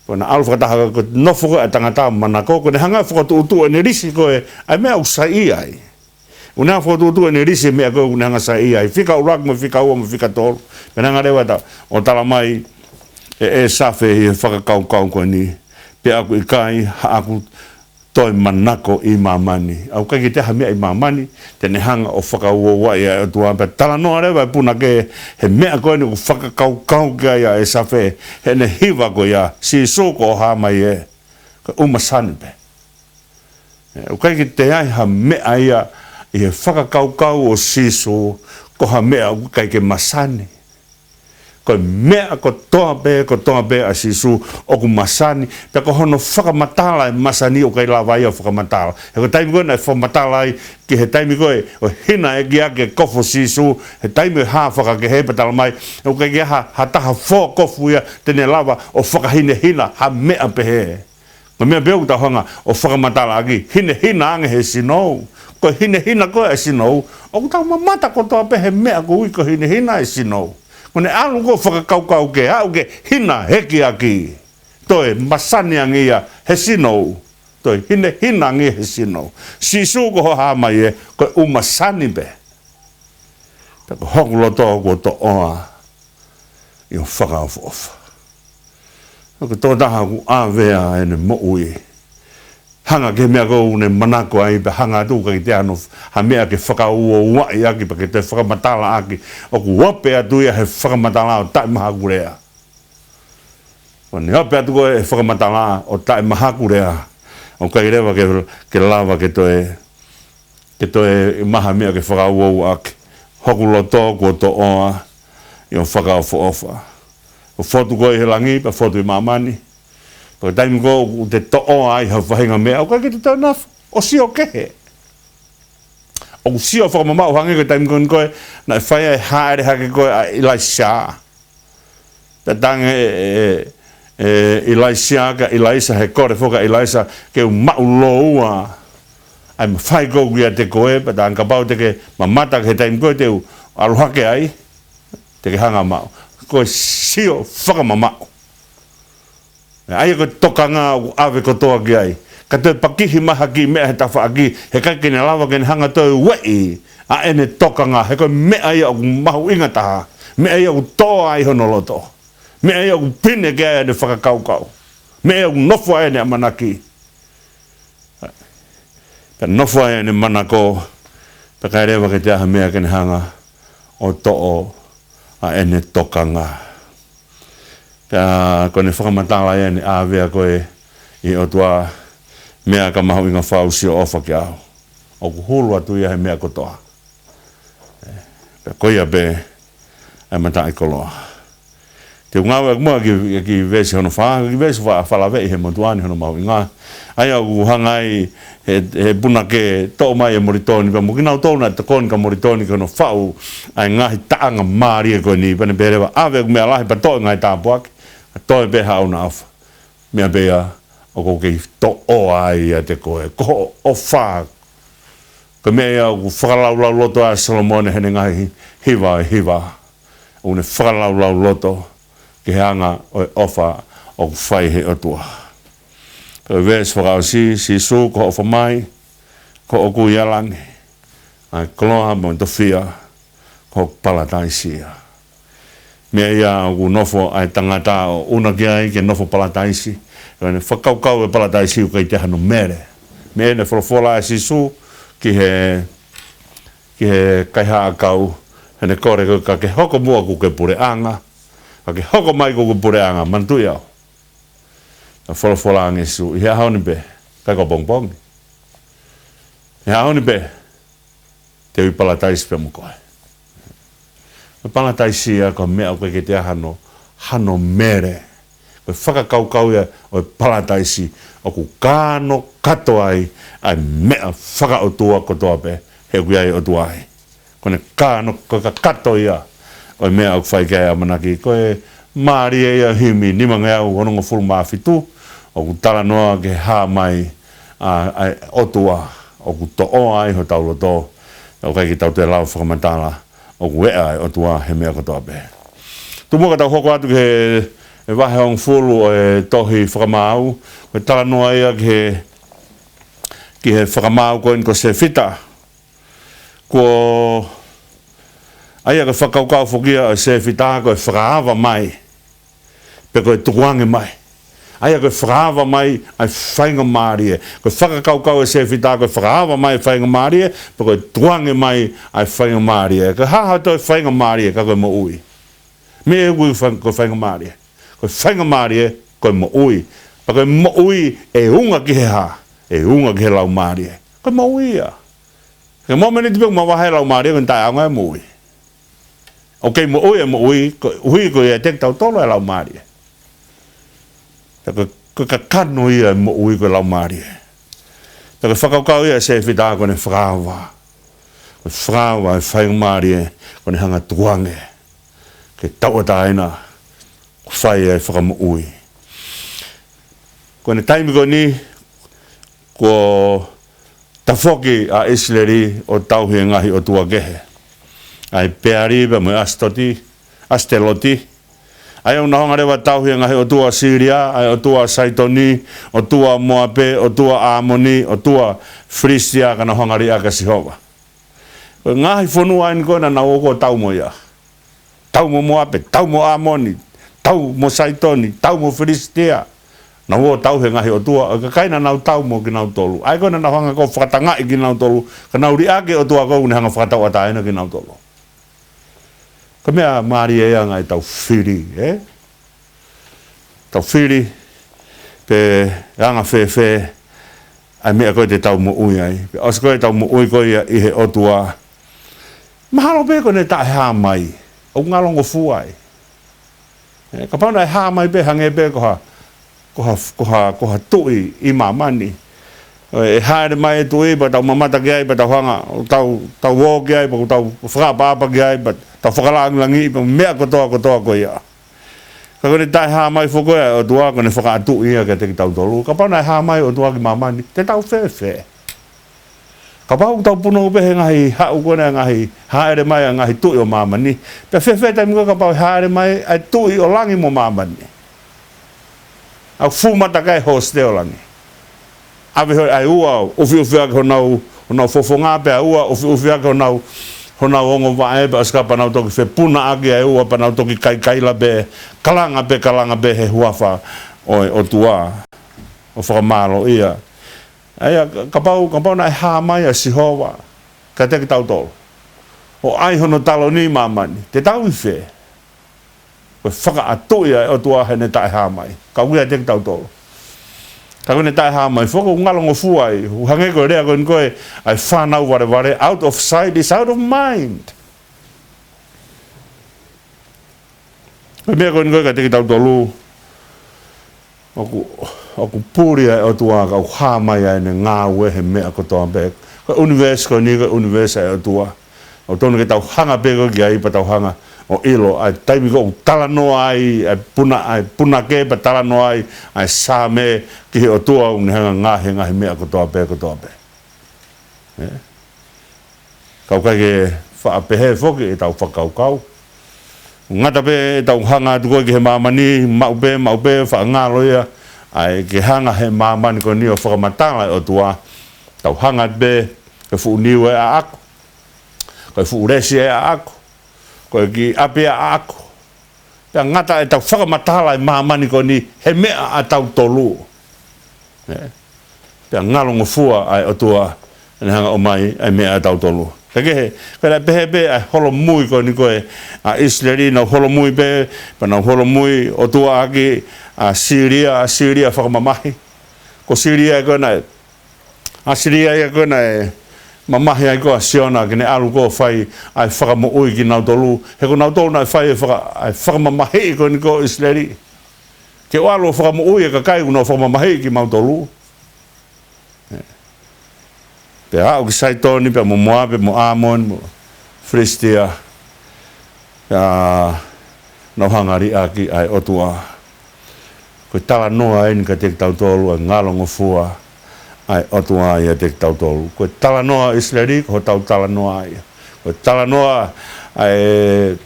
Kona alu whakataha ko nofo koe a tangata manako, kone hanga whakatu utu e ne risi koe, ai mea usai ai. Una whakatu utu e ne risi mea koe kone hanga sai ai. Whika urak mo whika ua mo whika tolu. Pena hanga rewa ta, o tala mai e safe i whakakau koe ni. Pea aku i kai, aku toi manako i mamani. Au kai ki teha mea i mamani, tene hanga o whakaua wai a tua. Pea tala noa rewa puna ke he mea koe ni ku whakakau kia ia e safe. He ne hiva koe ia, si soko o hamai e. Ka umasani pe. Au kai ki te ai ha mea ia i he whakakau o siso ko ha mea u kai ke masani. Ko mea ko toa pe a sisu o ku masani pe ko hono whakamatala e masani o kai lawai o whakamatala. He ko taimi koe na whakamatala ai ki he taimi koe o hina e kia ke kofo sisu he taimi haa whaka ke he patala mai o kai kia ha taha fō kofu ia tene lawa o whakahine hina ha mea pe he. Ko mea peo ta honga o whakamatala aki hina ange he sinou. Ko hina koe e sinou o ku tau mamata ko toa pe he mea ko ui ko hina e sinou. Kone alu ko whakakaukau ke au ke hina heki aki. Toi masani angia he sinou. Toi hina angia he sinou. Sisu ko ho hamai e koe umasani be. Tako hokulo toa ko to oa. I o whakaufu ofa. Ako tō taha ku āwea e ne mo ui. Hanga ke mea kou ne manako ai pe hanga tu ka ki te anu ha mea ke whakaua wai aki pa ke te whakamatala aki o ku wape atu ia he whakamatala o tai maha kurea. Wani wape atu koe he whakamatala o tai maha kurea o kai rewa ke lava ke toe maha mea ke whakaua aki hoku loto ko to oa i o whakaufu ofa. O whotu koe he langi pa whotu i mamani. Ko taimi ko te to'o ai ha whahinga mea, o kai ki te tau naf, o sio kehe. O sio whakamamau hangi ko taimi koe, na whai ai haere hake koe a Elisha. Ta tange Elisha ka Elisa he kore whoka Elisa ke u mau loua. Ai ma whai kou kia te koe, pa ta anka pau te ke mamata ke taimi koe te u aluhake ai, te ke hanga mau. Koe sio whakamamau. Ai ko tokanga o ave ko toa ki ai. Ka te pakihi maha ki mea he tawha aki. He kai kene lawa kene hanga toi wei. A ene tokanga. He koe mea ia o mahu inga taha. Mea ia o toa ai hono loto. Mea ia o pine ke ai ane whakakaukau. Mea ia o nofo ai ane amanaki. Ka nofo ai ane manako. Pa kai rewa ke te aha mea kene hanga o to'o a ene tokanga. ko ne whakamatala ia ni āwea koe i o tua mea ka mahu inga whausi o ofa ki au. O ku hulu atu ia he mea kotoa. Koe ia be ai matai koloa. Te ngawe mua ki vesi hono wha, ki vesi whalawei he motuani hono mahu inga. Ai au hangai he puna ke tō mai e moritoni, pa mo kinau tōna te koni ka moritoni ka no whau ai ngahi taanga maari e koe ni, pane perewa awe mea lahi pa tō ngai tāpuaki, tō e beha au na awha. Mea bea o ko kei tō o ai a te koe, ko o wha. Ko mea au whakalaulau loto a Solomone hene ngahi hiwa e hiwa. O ne whakalaulau loto ke hanga o ofa o whai he otua. Ko ves whakao si su ko o whamai, ko o kui alangi. Ai koloha mo tofia, ko palataisia. Mea ia o nofo ai tangata o una ki ai ke nofo palataisi. Ko ne whakaukau e palataisi o kei te hano mere. Mea ne wholofola e si su ki he kaiha akau, hene kore ka ke hoko mua ku ke pure anga, ka ke hoko mai ku pure anga, mantui au. Na wholofola ange su, i hea haoni be, kai ko pongpongi. I hea haoni be, te ui palataisi pe mukoe. Me palataisi a ko mea koe ke te hano mere. Koe whakakaukau ia o palataisi, o ku kāno kato ai, ai mea whakaotua kotoa pe, he kui ai o tuai. Kone kāno koe ka kato ia, o mea au whai kea manaki, koe maari e ia himi, nimanga au honongo furu maafitu, o ku tala noa ke hā mai o tua, o ku to o ai ho taulo tō, o kai ki tau te lau whakamatala, o ku ea ai o tua he mea kotoa pe. Tumuka tau hoko atu ke e wahe ong fulu o e tohi whakamau, koe tala noa ia ki he whakamau koen ko se whita, ko aia ka whakaukau whukia o se whita koe whakaawa mai, pe koe tukuange mai. Aia koe whakaawa mai ai whainga maari e. Koe whakakaukau e se whita koe whakaawa mai whainga maari e, pe koe tukuange mai ai whainga maari e. Koe haha toi whainga maari e ka koe mo ui. Me e ui koe whainga maari e. Koe whainga maari e koe mo ui. Pa koe mo ui e unga ki he ha. E unga ki he lau maari e. Koe mo ui a. Ke mo meni tipe ma wahe lau maari e koe tai aunga e mo ui. Ok mo ui e mo ui. Koe ui koe e tek tau tolo e lau maari e. Koe ka kano ia e mo ui koe lau maari e. Koe whakaukau ia se whita koe ne whakawa. Koe whakawa e whainga maari e. Koe ne hanga tuange. Ke tau ata aina. Whai e whakamo ui. Koe ne taimi koe ni, ko tawhoki a Isleri o tauhi ngahi o tua kehe. Ai Peariba me Asteloti. Ai o nahonga rewa tauhi ngahi o tua Syria, ai o tua Saitoni, o tua Moabe, o tua Amoni, o tua Frisia ka nahonga ria ka Sihova. Koe ngahi whonua in koe na nau oko tau mo ia. Tau mo Moabe, tau mo Amoni, tau mo Saitoni, tau mo Fristia. Na wo tau he ngahi o tua, ka kaina nau tau mo ki nau tolu. Ai koe na nau hanga ko whakatangai ki nau tolu, ka nau riake o tua kou ni hanga whakatau ataena ki nau tolu. Ka mea maari e anga i tau whiri, Tau whiri, pe anga whewhe, ai mea koe te tau mo ui ai. Pe os koe tau mo ui koe i he o tua. Mahalo pe koe ne tae hā mai, o ngalongo fuai. Ka pauna e hā mai pe hange pe koha tui i mamani. E haere mai e tui, pa tau mamata ki ai, pa tau hanga, tau wō ki ai, pa tau whakapapa ki ai, pa tau whakalangilangi, pa mea kotoa ko ia. Ka kone tai hā mai whukoe o tua, kone whakaatu ia ke te ki tau tolu. Ka pauna e hā mai o tua ki mamani, te tau whewhe. Ka pau tau puno upehe ngahi hau kone ngahi haere mai a ngahi tui o mamani. Pe whewhe tai mga ka pau haere mai ai tui o langi mo mamani. Au fumata kai hoste o langi. Awe hoi ai ua, uwhi ake honau fofonga pe a ua, uwhi ake honau ongo wae pe askapa nau toki whe puna ake ai ua pa nau toki kaila be, kalanga be he huafa o tua, o whakamalo ia. Aia, ka pau nai hā mai a Sihova, ka teki tau tolo. O ai hono talo ni mamani, te tau i whe. ko whaka atu ia o tua hene tae ha mai. Ka uia te tau tolo. Ka kone tae ha mai, whako ngalongo fuai, hange ko rea koe koe, ai whanau ware, out of sight is out of mind. Koe mea koe koe ka te tau tolo, aku puri ai o tua ka ha mai ai ne ngā ue he mea ko toa pek. Koe universe koe ni koe universe ai o tua. O tonu ke tau hanga peko ki ai pa tau hanga. O ilo, ai taimi ko tala noa ai puna ke pa tala noa ai sā me ki he o tua un hanga ngahi mea ko toa pe. Kau kai ke whaapehe whoki e tau whakaukau. Ngata pe e tau hanga tu koe ki he mamani, mau pe, whaangalo ia, ai ke hanga he mamani ko ni o whakamatanga o tua, tau hanga pe, ke fuuniu e a ako, ke fuuresi e a ako, koe ki ape a ako. Pea ngata e tau whakamatala e mamani ko ni he mea a tau tolu. Pea ngalongo fua ai o tua ene hanga o mai ai mea a tau tolu. Kakehe, kaya pehe ai holo mui ko ni koe a Israeli na holo mui pe, pa na holo mui o tua aki a Syria whakamamahi. Ko Syria e koe na a Syria e koe na mamahi ai koa siona kene alu koa whai ai whakamoui ki nau tolu. He ko nau tolu nai whai ai whakamamahi ko ni koa Israeli. Ke o alu whakamoui e ka kai unau whakamamahi ki mau tolu. Pe au ki sai toni pe mo Moabe, mo Amon, mo Filistia. Nau hangari aki ai otua. Ko tala noa en ka te tau tolu ngalongo fua. Ai otua ia te tau tolu. Ko tala noa Israeli ko tau tala noa ia. Ko tala noa ai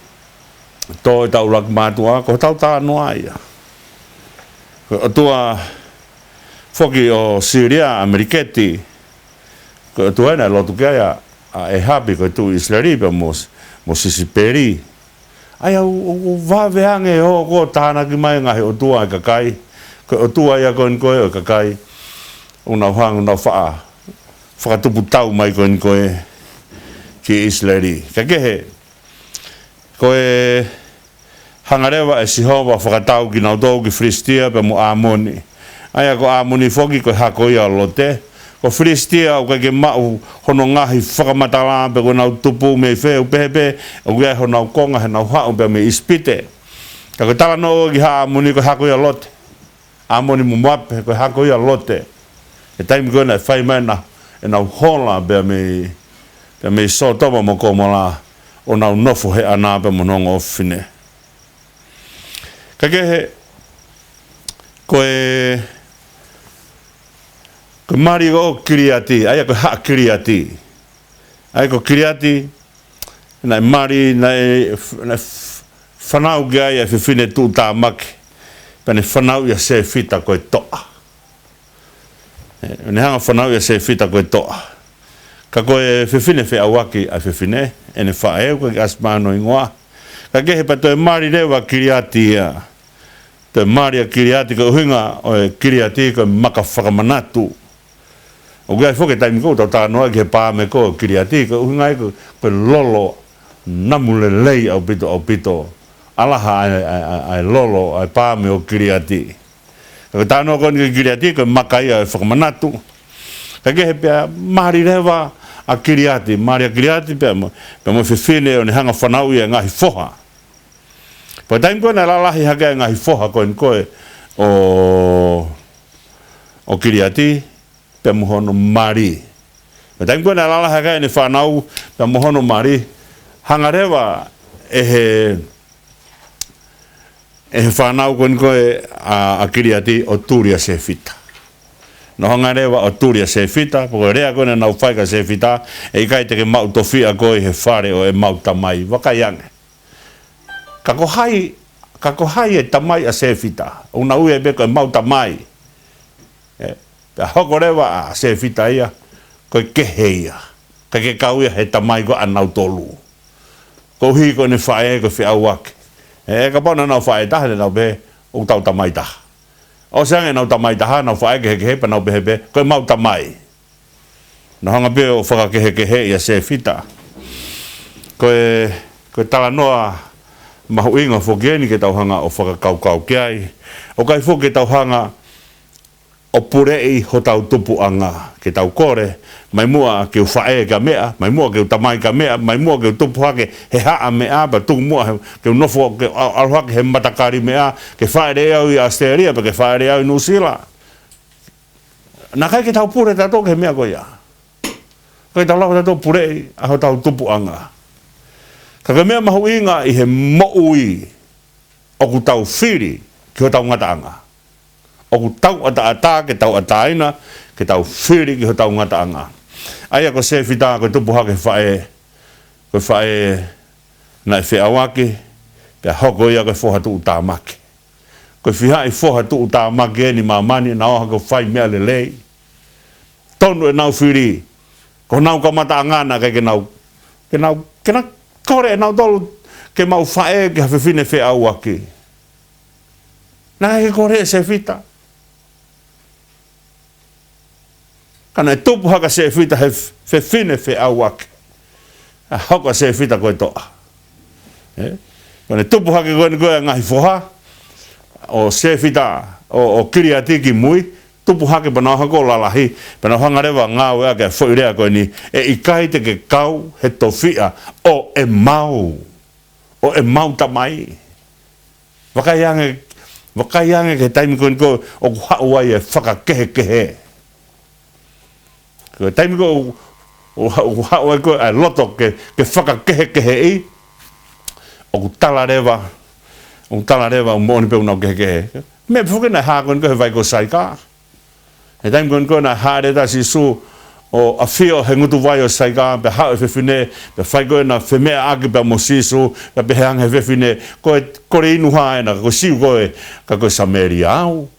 to tau lak matua ko tau tala noa ia. Ko otua foki o Syria Ameriketi. Ko otua na lotu kia e hapi ko tu Israeli pe mo sisiperi. Ai au vaveange ho ko tāna ki mai ngahi otua ka kai. Ko otua ia kon koe o ka kai. Una hang na fa tupu tau mai kon koe ki Israeli. Ka kehe koe hangarewa e sihova whakatau ki nautau ki Filistia pe mo Amoni. Ai ko Amoni foki ko hako ia lote. Ko Filistia o ke mau hono ngahi whakamatala pe ko nau tupu me wheu pepe o kia hono konga he nau hao pe me ispite. Ka ko tala no ki ha Amoni ko hako ia lote. Amoni mo mape ko hako ia lote. E taimi koe na whai mai na e nau hola pe me so topa mo komola o nau nofo he ana pe mo nongo ofine. Ka kehe koe mari ko Kiriati, ai ko ha Kiriati. Ai ko Kiriati na mari na whanau gai e whiwhine tū tā maki. Pane whanau ia se fita koe toa. Ne hanga whanau ia se fita koe toa. Ka koe whiwhine whi awaki a whiwhine, ene whaeu koe asmano ingoa. Ka kehe pa toi mari rewa Kiriati ia. Toi mari a Kiriati ko uhinga o Kiriati ko maka whakamanatu. O gai foke taimi ko tau tānoa ki he pāme ko Kiriati ko uhinga ko lolo namule lei au pito. Alaha ai lolo ai pāme o Kiriati. Ko tānoa ko ni Kiriati ko makai ai whakamanatu. Ka kehe pia mari rewa a Kiriati. Mari a Kiriati pia mo whiwhine o ni hanga whanau ia ngahi foha. Pa taimi ko na lalahi hake ngahi foha koe o Kiriati. Pe mohono mari. Pa taimi ko na lalahi hake ni whanau pe mohono mari. Hangarewa e whanau koe a Kiriati o Turia se fita. No hangarewa o Turia se fita. Poko rea koe na nau whaika se fita. E ikai teke mau tofia koe he whare o e mau tamai. Wakaiange. Kako hai e tamai a se fita. Una ue e beko e mau tamai. Pea hoko rewa a se fita ia. Koe kehe ia. Ka ke kau ia he tamai ko anau tolu. Ko hi ko ne whae ko whia wake. Ka pona nau whae taha ne nau be o tau tamai taha. O seange nau tamai taha nau whae ke he pa nau behe be. Koe mau tamai. No hanga be o whaka kehe ia se fita. Koe tala noa mahu inga fogeni ke tauhanga o whakakaukau ke ai. O kai fo ke tauhanga o purei ho tau tupu anga ke tau kore, mai mua ke uwhae ka mea, mai mua ke utamai ka mea, mai mua ke tupu hake he haa mea, pa tung mua ke unofo ke aruhake he matakari mea, ke whaere au i Australia, pa ke whaere au i New Zealand. Nā kai ke tau pure tato ke mea koia. Kai tau lau tato purei a ho tau tupu anga. Ka ke mea mahu inga i he moui o ku tau whiri ki ho tau ngata anga. O ku tau ata ke tau ataina ke tau whiri ki ho tau ngata anga. Aia ko se whita ko tupu hake whae na i whiawake pe hoko ia ko whohatu utamake. Ko whiha i whohatu utamake ni mamani na oha ko whai mea lelei. Tonu e nau whiri ko nau ka mata angana ke nau kore e nau tolu ke mau whae ke hawhiwhine whiawake. Nā ke kore e se whita. Kana e tupu haka se whita he whiwhine whiawake. A hoka se whita koe toa. Kana e tupu haka koe ni koe ngahi whoha. O se whita o kiriatiki mui. Tupu hake pana hako lalahi. Pana hangarewa ngā wea ke whoirea koe ni. E ikai te ke kau he towhia o e mau. O e mau tamai. Wakaiange ke taimi koe ni koe o ku hauai e whakakehe. Koe taimi koe o hauai koe e loto ke whakakehe i. O ku talarewa. O talarewa o mooni peu nau kehe. Me phuke na haa koe ni koe he vai ko saika. E taimi koe ni koe na haa re ta si su o a whio he ngutu vai o saika, pe hao e whiwhine, pe whai koe na whemea ake pe mo sisu, pe heang he whiwhine, koe kore inu haena, koe siu koe, ka koe sameri au.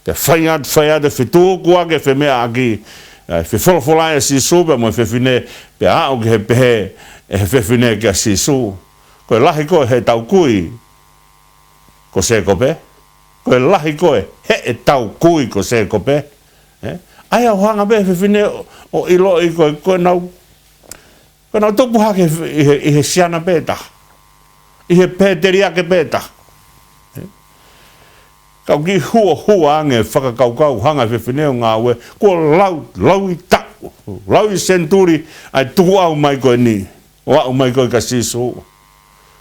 Pe whai at e whitu kua ke whemea ake, whiwholawholai a sisu, pe mo whiwhine, pe hao ke he pehe, e he whiwhine ke a sisu. Koe lahi koe he tau kui, ko se kope. Koe lahi koe, he e tau kui ko se kope. Ai au hanga be whiwhine o ilo i koe nau tupu hake i he siana pēta. I he pēteri ake pēta. Kau ki hua ange whakakaukau hanga whiwhine o ngā ue. Kua lau i taku. Lau i senturi ai tuku au mai koe ni. O au mai koe ka sisu.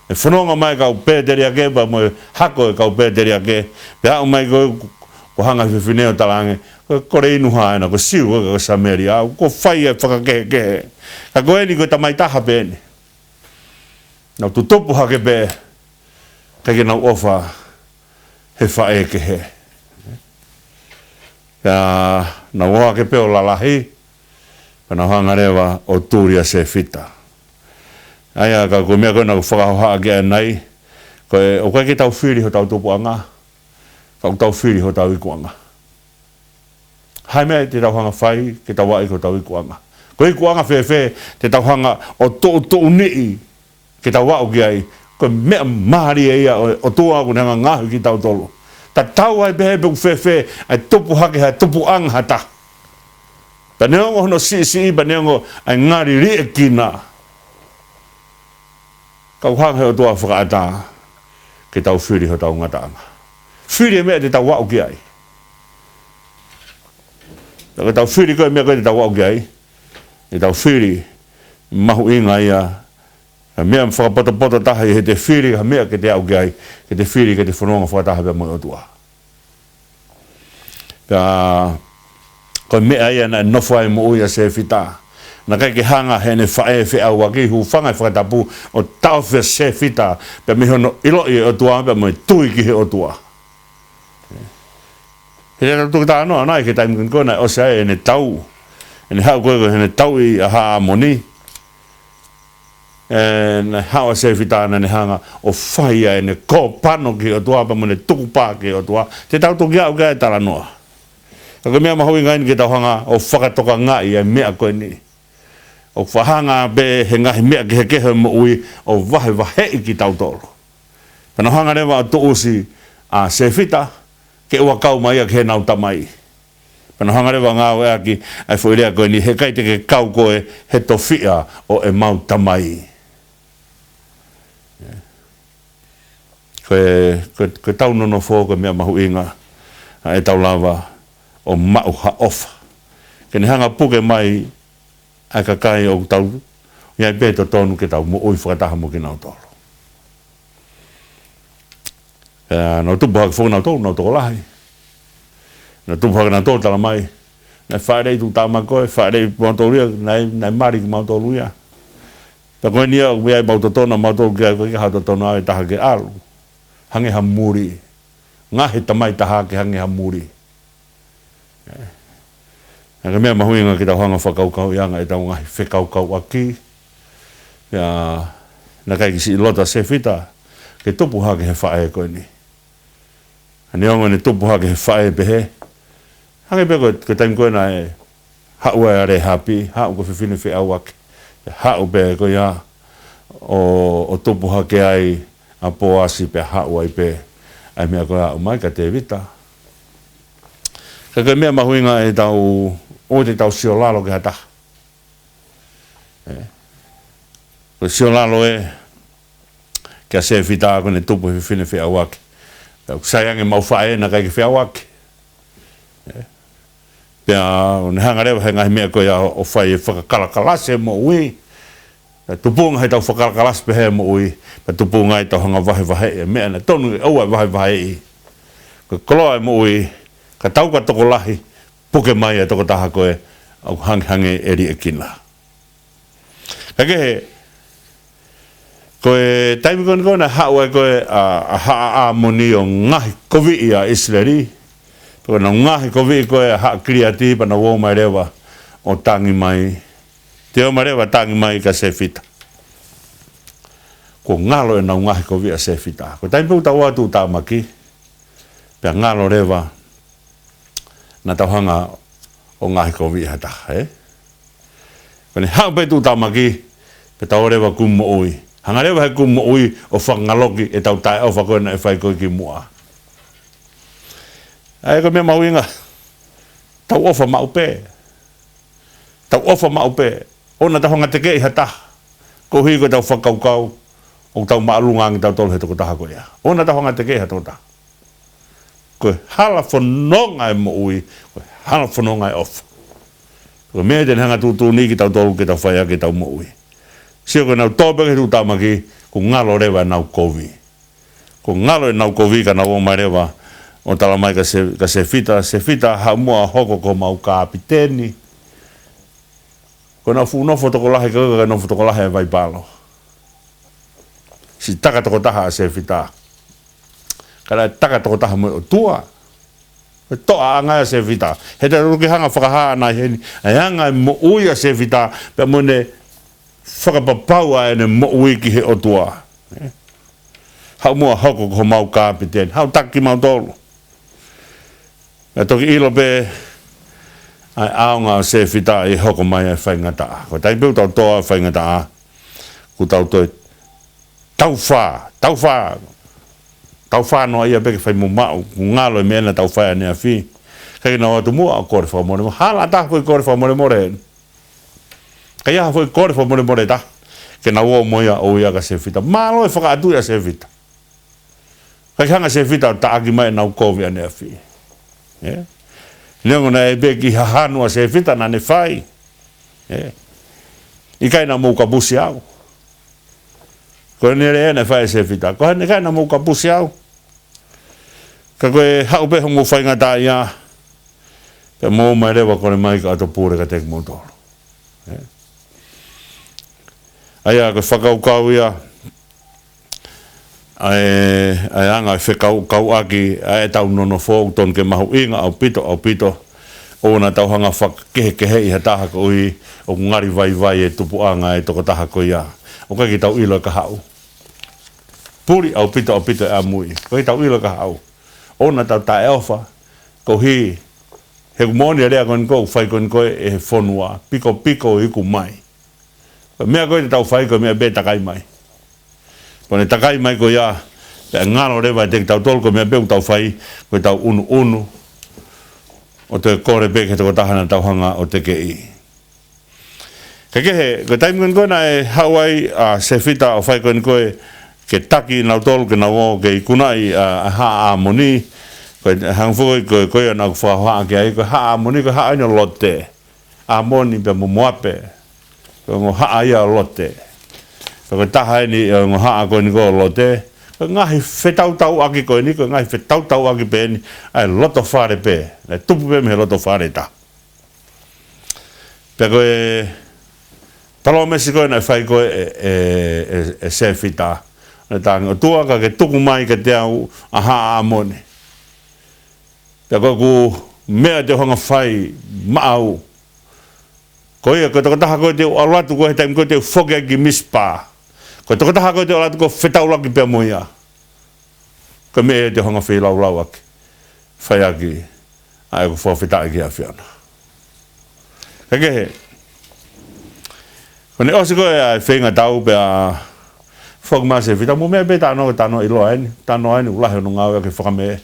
E whanonga mai kau pēteri ake pa mo hako e kau pēteri ake. Pe au mai koe ko hanga whiwhine o talange. Kore inu haena, ko siu ko sameri au, ko whai e whakakehe. Ka koe ni ko tamai taha pēne. Nau tu topu hake pē, kake nau ofa he whae kehe. Ka nau oha ke pē o lalahi, ka nau hangarewa o tūria se whita. Aia ka koe mea koe nau whakahoha ake anai, koe o kai ke tau whiri ho tau topu anga, ka tau whiri ho tau ikuanga. Hai mea te tauhanga whai, ke tau wai ko tau ikuanga. Ko ikuanga whewhe, te tauhanga o tō nii, ke tau wau ki ai, ko mea mahari e ia o tō aku nanga ngahu ki tau tolo. Ta tau ai behe peku whewhe, ai tupu hake hai tupu anghata. Pa neongo hono si, pa neongo ai ngari rie kina. Kau hanga o tō whakaata, ke tau whiri ho tau ngataanga. Whiri e mea te tau wau ki ai. Ka tau whiri koe mea koe te tau wau ki ai. E tau whiri mahu inga ia. Mea whakapota taha i he te whiri ha mea ke te au ki ai. Ke te whiri ke te whanonga whakataha pia moi o tua. Ka koe mea ia na nofo ai mo uia se whita. Na kai ke hanga he ne whae whia waki hu whangai whakatapu o tau whia se whita. Pia mihono ilo i o tua pia moi tui ki he o tua. He rata tuku tā anoa nai ke taimi koe nai ose ai e ne tau. E ne hau koe he ne tau i a haa moni. E ne hau a se whitāna ne hanga o whai ai ne kōpano ki o tua pa mo ne tuku pā ki o tua. Te tau tuki au kia e tala noa. Ka koe mea mahui ngai ni ke tau hanga o whakatoka ngai e mea koe ni. O whahanga be he ngahi mea ki he kehe mo ui o wahe ki tau toro. Kana hanga rewa o tuusi a se whita. Ke ua kau mai ke he nau tamai. Pana hangarewa ngā wea ki ai whoirea koe ni he kai te ke kau koe he towhia o e mau tamai. Koe tau nono fō koe mea mahu inga e tau lava o mau ha ofa. Kene hanga puke mai ai kakai o tau iai beto tonu ke tau mo oi whakataha mo ki nau tolo. Nau tupu hake whaka nau tolo, nau toko lahi. Nau tupu hake nau tolo tala mai. Nai whaerei tu tāma koe, whaerei mautoluia, nai mari ki mautoluia. Pa koe nia o miai mautotona, mautolu kia koe ki hautotona ai taha ke alu. Hange ha muri. Ngahe tamai taha ke hange ha muri. Nga mea mahuinga ki tau hanga whakaukau ianga e tau ngahi whekaukau aki. Na kai ki si lota se fita, ke tupu hake he whae koe ni. Ani onga ni tupu hake he whae pehe. Hange pe koe taim koe na e haua e are hapi, hau ko whiwhine whi au ake. Hau pe koe ia o tupu hake ai a po asi pe hau ai pe ai mea koe au mai ka te vita. Ka koe mea mahuinga e tau o te tau sio lalo ke hata. Koe sio lalo e kia se vita ko ne tupu whiwhine whi au ake. Saiange mau whae na kai ki whi au ake. Pea o ne hanga rewa he ngahi mea koe o whai e whakakalakalase mo ui. Tupunga hei tau whakakalakalase pe he mo ui. Pa tupunga hei tau hanga wahe wahe e mea na tonu e aua wahe wahe i. Koe koloa e mo ui. Ka tau ka toko lahi. Puke mai e toko taha koe au hange eri e kina. Ka kehe. Koe taimi koe na hau e koe a haa a moni o ngahi kovi i a Israeli. Koe na ngahi kovi koe haa kriati pa na wō mai rewa o tangi mai. Te o mai rewa tangi mai ka se fita. Ko ngalo e na ngahi kovi a se fita. Koe taimi puta watu ta maki. Pea ngalo rewa na tauhanga o ngahi kovi hata. Koe ne hau pe tu ta maki. Pe tau rewa kumo ui. Hanga rewa he kumo ui o whangaloki e tau tae au whakoe na e whai koe ki mua. Ai ko me mauinga. Tau ofa mau pe. Tau ofa mau pe. Ona tau hanga te kei hata. Ko hui ko tau whakaukau. O tau maalunga ngi tau tolu he toko taha koe ia. Ona tau hanga te kei hata ta. Ko hala whanonga e mo ui. Ko hala whanonga e ofa. Ko mea tene hanga tūtū ni ki tau tolu ki tau whaia ki tau mo ui. Sio ko nau tōpeke tu tāmaki. Ko ngalo rewa nau kovi. Ko ngalo e nau kovi ka nau o mai rewa. O tala mai ka se fita ha mua hoko ko mau kapiteni. Ko na fu no fotoko lahe ka no fotoko lahe vai palo. Si taka toko taha se fita. Kala taka toko taha mo tua. Ko toa anga se fita. He te ruki hanga whakaha na heni. Ai anga mo uia se fita pe mo ne whakapapau ai ne mo ui ki he o tua. Hau mua hoko ko mau kapiteni. Hau taki mau tolu. E toki ilo pe ai aonga se fita i hoko mai e whaingata. Ko tai piu tau toa whaingata. Ku tau toi tau wha noa ia peke whai mumau. Ku ngalo e mena tau whai anea whi. Kei na watu mua o kore whamore mo. Hala ta koe kore whamore more. Kei aha koe kore whamore more ta. Ke na uo moia o ia ka se fita. Malo e whakaatu ia se fita. Kei hanga se fita ta aki mai nau kovi anea whi. Leongo na e beki hahanua se fita na ne whai. I kai na mou ka busi au. Ko nere e ne whai se fita. Ko hane kai na mou ka busi au. Ka koe hau peho mou whai ngata ia. Pe mou mai rewa kore mai ka ato pūre ka tek mou tolo. Aia koe whakaukau ia. Ai anga e whekau aki e tau nono fōu ton ke mahu inga au pito o na tau hanga whakakehe i ha taha ko ui o ngari vai e tupu anga e toko taha ko ia o kai ki tau ilo ka hau puri au pito e amui ko ki tau ilo ka hau o na tau tae ofa ko hi he kumoni area kon ko whai kon ko e he whonua piko i ku mai mea koe te tau whai ko mea be takai mai Pone takai mai ko ia, pe ngaro rewa te tau tol ko mea peu tau whai, ko tau unu, o te kore peke te ko tahana tau hanga o te kei. Ka kehe, ko taim koe na e Hawaii a se fita o whai koe koe, ke taki na tol ke na o ke kunai ha amoni ko hang foi ko na fa ha ke ko ha amoni ko ha no lote amoni pe mo moape ko ha ia lote ko ta hai ni ngo ha ko ni ko lote ngai fetau tau aki ko ni ko ngai fetau tau aki pe ni ai loto fare pe le tupu pe me loto fare ta pe ko talo Mexico na fai ko se fita na tanga tua ka ke tuku mai ke te au aha amone pe ko ku mea te honga fai mau ko ia ko ta ko te alatu ko te ko te foge ki mispa ko ta ko te alatu ko fetau laki pe moia ko me te honga fai lau ak fai aki ai ko fo feta ki afiana ke Kone osi ko e whenga tau pe a whakma se whita mo mea pe tano ilo aini ulahe no ngau ke whakame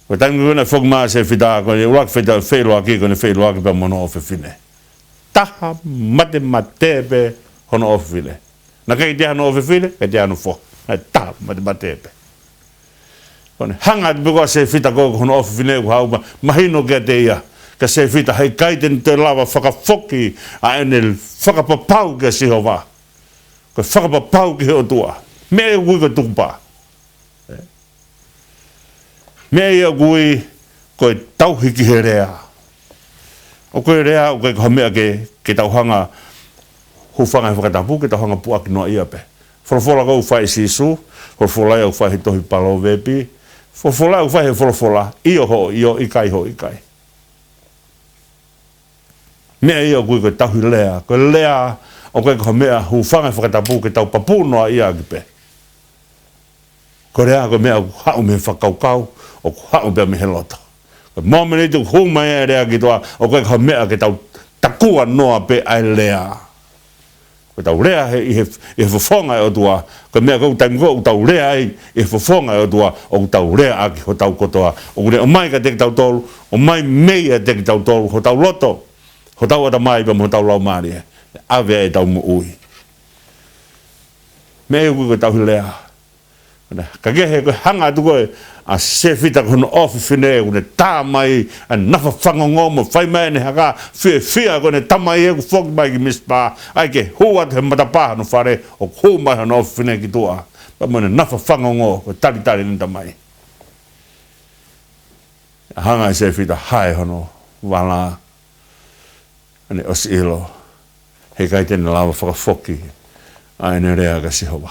ko tangi kone whakma se whita kone ulak whita wheloa ki kone wheloa ki pe mono ofe whine taha mate pe hono ofe whine na kei te hano ofe whine kei te hano who taha mate pe kone hanga te peko se whita ko hono ofe whine ku hau mahino ke te ia ka se fita hei kaiten te lava whakafoki a ene whakapapau ke si hova. Ko whakapapau ke heo tua. Me e gui ka tukupa. Me e gui koe tauhiki he rea. O koe rea o koe hamea ke tauhanga hufanga he whakatapu ke tauhanga puaki noa ia pe. Wholofola kau whai sisu, wholofola au whai he tohi palo vepi, wholofola au whai he wholofola, io ikai ho ikai. Mea ia kui koe tahu lea. Koe lea o koe koe mea hufanga whakatapu ke tau papunoa ia ki pe. Koe rea koe mea hau me whakaukau o hau pia me heloto. Koe momene tu huma ea rea ki toa o koe koe mea ke tau takua noa pe ai lea. Koe tau lea he whafonga e o tua. Koe mea kou taimiko o tau lea e whafonga e o tua o tau lea aki ho tau kotoa. O kune o mai ka teki tau tolu, o mai mei a teki tau tolu, ho tau loto. Ho tau ata mai pa mo tau lau maari e. Ave e tau mo ui. Me e kui ko tau hilea. Ka kehe koe hanga tu koe a se fita kono ofi fine e kune tā mai a nafa whangongo mo whai mai ne haka fia kone tamai e ku whoki mai ki mispa. Ai ke hua te matapaha no whare o hu mai hana ofi fine ki tua. Pa mo ne nafa whangongo ko tari ni tamai. Hanga e se fita hai hono wala. Ane os ilo, he kai tene lawa whakafoki a ene rea ka sihowa.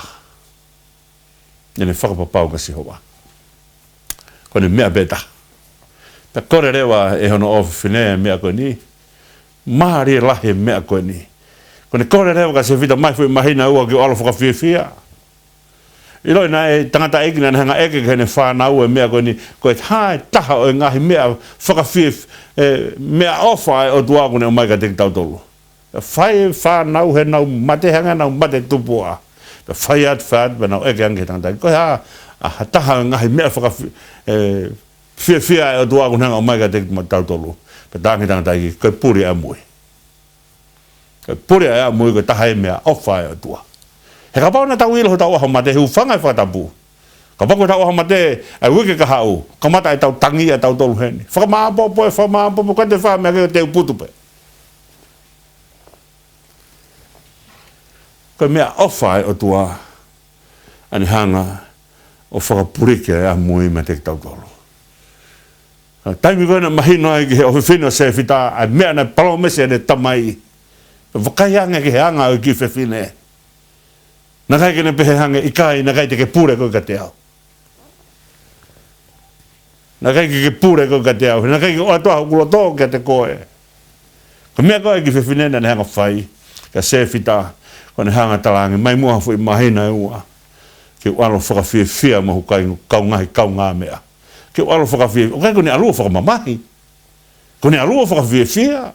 Ene whakapapau ka sihowa. Kone mea beta. Ta kore rewa e hono ofi whine mea koe ni, mahari e lahi mea koe ni. Kone kore rewa ka se whita mai fui mahina ua ki o alo whakawhiawhia. Iloi na e tangata eki na hanga eki kene whanau e mea koe ni, koe hae taha o e ngahi mea whakawhiawhia, mea ofa e o tuaku ne o mai ka teki tautolu. Whai whanau he nau mate hanga nau mate tupua. Whai at whaat pa nau eki ange tangata. Koe ha taha ngahi mea whakawhiawhia e o tuaku ne o mai ka teki tautolu. Pa tangi tangata iki, koe puri a mui. Koe puri a mui koe taha e mea ofa e o tuaku. He ka pao na tau ilo ho tau aho mate, he ufanga e whakatapu. Ka pako tau aho mate, ai wike ka hau, ka mata e tau tangi e tau tolu heni. Whakamaapopo ka te wha mea ke te uputupe. Ka mea ofa e o tua, ani hanga o whakapurike e a mui me te tau tolu. Taimi koe na mahino ai ki he ofi se whita, ai mea na palomese ne tamai. Wakaianga ki he anga o ki whewhine. Na kai kene pehe hange ikai, na kai te ke pure koe ka te au. Na kai ke pure koe ka te au. Na kai ke oa toa hukulo tō ka te koe. Ka mea koe ki whewhinena ne hanga whai. Ka se whita, ko ne hanga talangi. Mai mua hui mahina e ua. Ke ualo whakawhiawhia mahu kai kau ngā mea. Ke ualo whakawhiawhia. O kai ko ne alua whakamamahi. Ko ne alua whakawhiawhia.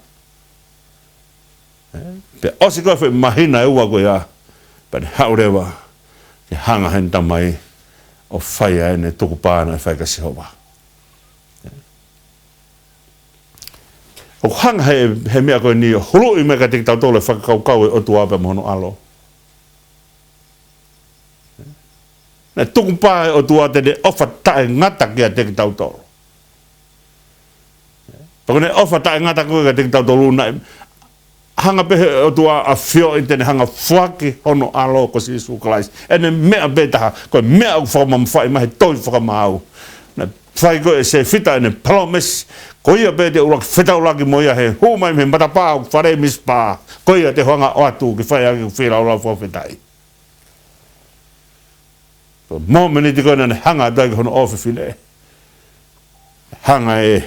Pe osi koe hui mahina e ua koe a. Pane haurewa ke hanga hen tamai o whaia ene tuku pāna e whaika sihowa. O hanga he mea koe ni hulu i mea ka tiki tau tole whakakaukau e otu ape mohono alo. na tukumpa o tua te ofa tae ngata kia te tautolo. Pakone ofa tae ngata kia te tautolo na hanga pehe o tua a fio i tene hanga fuaki hono alo ko si Jesu Christ. Ene mea betaha, koe mea u whakamamwhai mahe toi whakamau. Na whai koe se fita ene promise, ko ia pe te urak whetau mo ia he humai me matapā u whare mispā. Ko ia te hoanga o atu ki whai aki whira ula whawhetai. Mō meni te koe nane hanga dai hono ofi whine. Hanga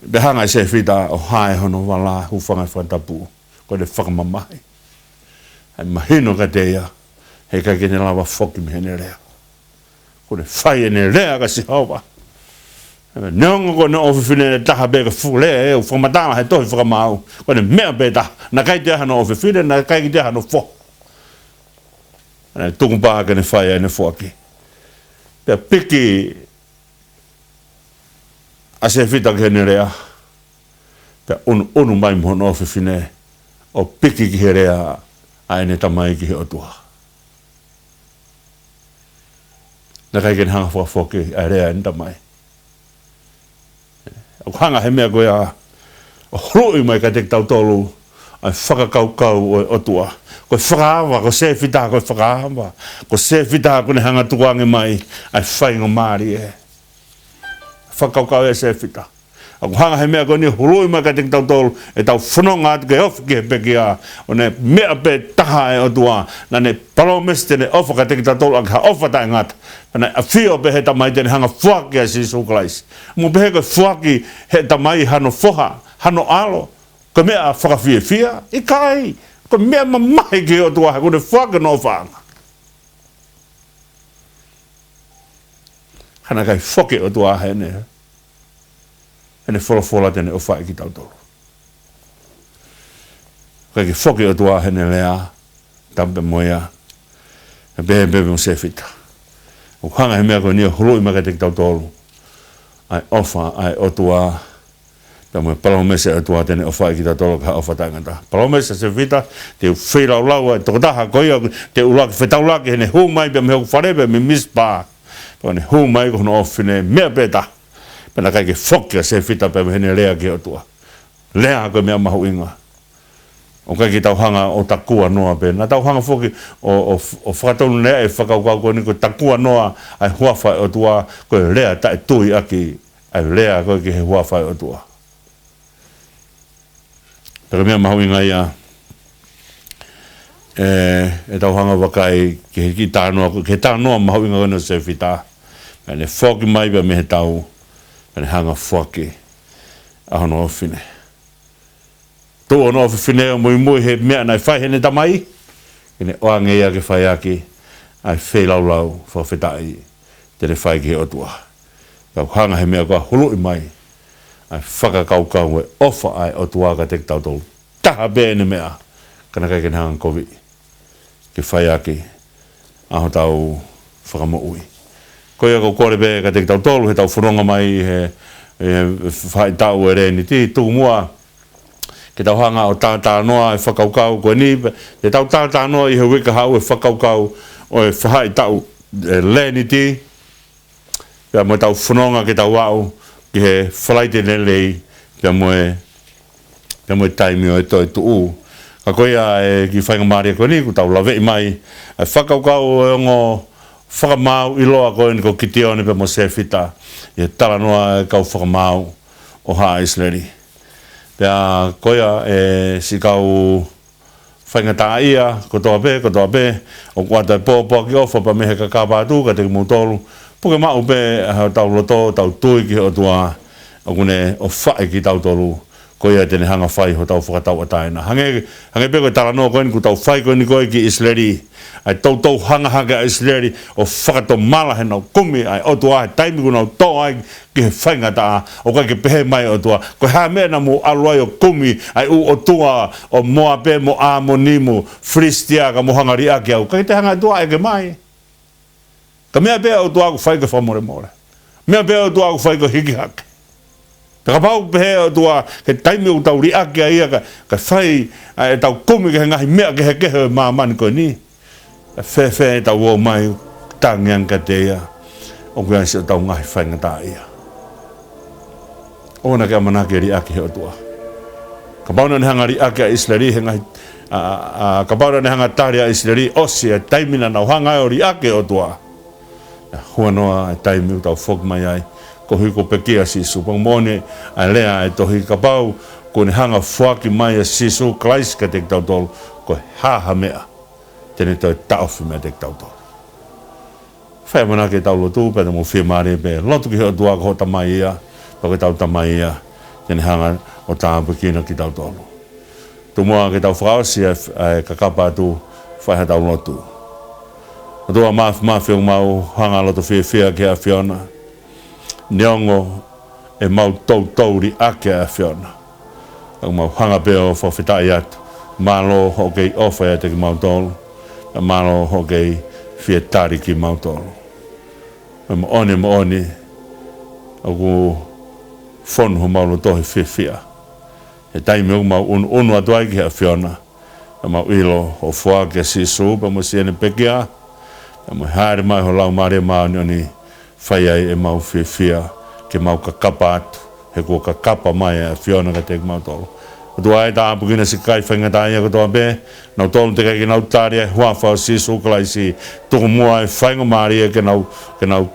be hanga se fita o hae hono wala hu whangai whantapu. Ko te whakamamai. Hei mahino ka te ia. Hei ka kene lawa whoki me hene rea. Ko te whai ene rea ka si hawa. Neonga ko ne ofi whine taha beka fule e o whamatama hei tohi whakamau. Ko ne mea beta. Na kai te aha no ofi whine, na kai te aha no who. Tuku pāka ne whai ene whoaki. Pea piki a se fita ki hene rea. Pea unu mai mo no ofi whine o piki ki he rea a ene tamai ki he otua. Na kai kene hanga whaki a rea ene tamai. O hanga he mea koe a hrui mai ka te tautolu ai whakakaukau o tua. Koe whakaawa, ko se whita koe whakaawa. Ko se whita koe ne hanga tukuange mai ai whaingo maari e. Whakaukau e se whita. O hanga he mea koe ni hrui mai ka te tautolu e tau whanonga atu ke ofi ke peki a o ne mea pe taha e o tua na ne promise tene ofa ka te tautolu a ka ofa tae ngata. Ana a fio be he tamai tene hanga whaki a Jesu Christ. Mo be he koe whaki he tamai hano whoha, hano alo. Ko mea whakawhia fia, i kai. Ko mea mamahi ki o tua, ko ne whaka no whanga. Hana kai whoke o tua hene. Hene wholofola tene o whai ki tautoro. Kai ki whoke o tua hene lea, tampe moia, behe bebe mo se whita. O hanga he mea koe nia hurui maka te tautolu. Ai ofa, ai otua. Pea moe palomese otua tene ofa i ki tautolu ka ofa tangata. Palomese se vita, te whira o lau, toko taha koia, te ulaki, whetaulaki hene hu mai, pea me hoku wharebe, me mispā. Pea ne hu mai kono ofine, mea peta. Pea na kai ke whokia se vita, pea me hene lea ki otua. Lea koe mea mahu inga. O kai ki tau hanga o takua noa pe. Na tau hanga whoki o whakatonu lea e whakaukau koe ni koe takua noa ai huawhai o tua koe lea tae tui aki ai lea koe ki he huawhai o tua. Taka mea mahu inga ia e tau hanga wakai ki tā noa, ki tā noa mahu inga koe se whita. Ne whoki mai pa me he tau ne hanga whoki ahono ofine. Tō no fi fineo mui he mea nai whai hene tamai. Kene oange ia ke whai aki ai whelau whawhetai te re whai ki he otua. Kau hanga he mea kua hului mai ai whakakaukau e ofa ai otua ka te tautolu. Taha bēne mea kana kai kene hanga kovi ke whai aki aho tau whakamoui. Koia kau kore bē ka te tautolu he tau whuronga mai he whai tau e re ni ti tū mua ke tau hanga o tātā noa e whakaukau koe ni, te tau tātā noa i he wika hau e whakaukau o e whahai tau lēni ti, pia moe tau whanonga ke tau au ki he whalaite lelei, pia moe taimi o e toi tuu. Ka koia e ki whainga maria koe ni, ku tau lawei mai, e whakaukau e ongo whakamau i loa koe ni ko kiti one pia mo se whita, i he tala noa e kau whakamau o haa Islandi. Pea koia e si kau whaingata ia, ko toa pe, o kuata e pōpō ki ofa pa mehe ka kāpātū, ka te ki mūtolu, puke mau pe tau loto, tau tui ki o tua, o kune o whae ki tau tolu, koia tene hanga whai ho tau whakatau a taina. Hange pe koe tala noa koe ni ku tau whai koe ni koe ki Islandi, ai tau hanga Islandi, o whakato mala he nau kumi, ai o tua, taimi ku nau tō ai ki he whaingata a, o kai ke pehe mai o tua, koe hea mea na mo aluai o kumi, ai u o tua, o moa pe, mo a, mo nimu, fristia, ka mo hangari ake au, kai te hanga tua eke mai. Ka mea pe o tua ku whai ke whamore more. Mea pe o tua ku whai ke hiki hake. Ka pau pe o tua ke taimi o tau ria ke ia ka fai e tau komi ke ngai mea ke ma man ko ni. Fe tau o mai tangiang ka te ia. O kia se tau ngai fai ngata ia. Ona ke amana ke ria ke o tua. Ka pau na hanga ria ke Israeli he ngai ka pau na hanga taria Israeli osia taimi na hanga o ria ke o tua. Huanoa taimi tau fok mai ai. Ko hui ko pekia sisu pang mone a lea e tohi kapau ko ni hanga fuaki mai a sisu klais ka tek tau tol ko haha mea tene tau tauwhi mea tek tau tol whai mana ke tau lotu pe mo whi maare pe lotu ki hoa tua ko tamai ia pa ke tau tamai ia tene hanga o tāmpu kina ki tau tolu tu mua ke tau whakawasi e kakapa tu whai ha tau lotu tua maafi o mau hanga lotu whia ke a Fiona Neongo e mau tau ri ake a Fiona. Ang mau hanga peo fo fitai atu. Malo ho kei ofa e te ki mau tolu. Malo ho kei fietari ki mau tolu. Ma oni. Aku fonu ho mau lo tohi fia. E taimi o mau unu atu ai ki a Fiona. Ma ilo ho fua ke sisu pa mo siene pekia. Ma haere mai ho lau mare maa ni whai ai e mau whiwhia ke mau kakapa atu. He kua kakapa mai a Fiona ka te mau tolu. Tua e ta apukina si kai whaingata ia katoa be. Nau tolu te kai ki nau tāri e huawha o si sukalai si tuku mua e whainga maari e ke nau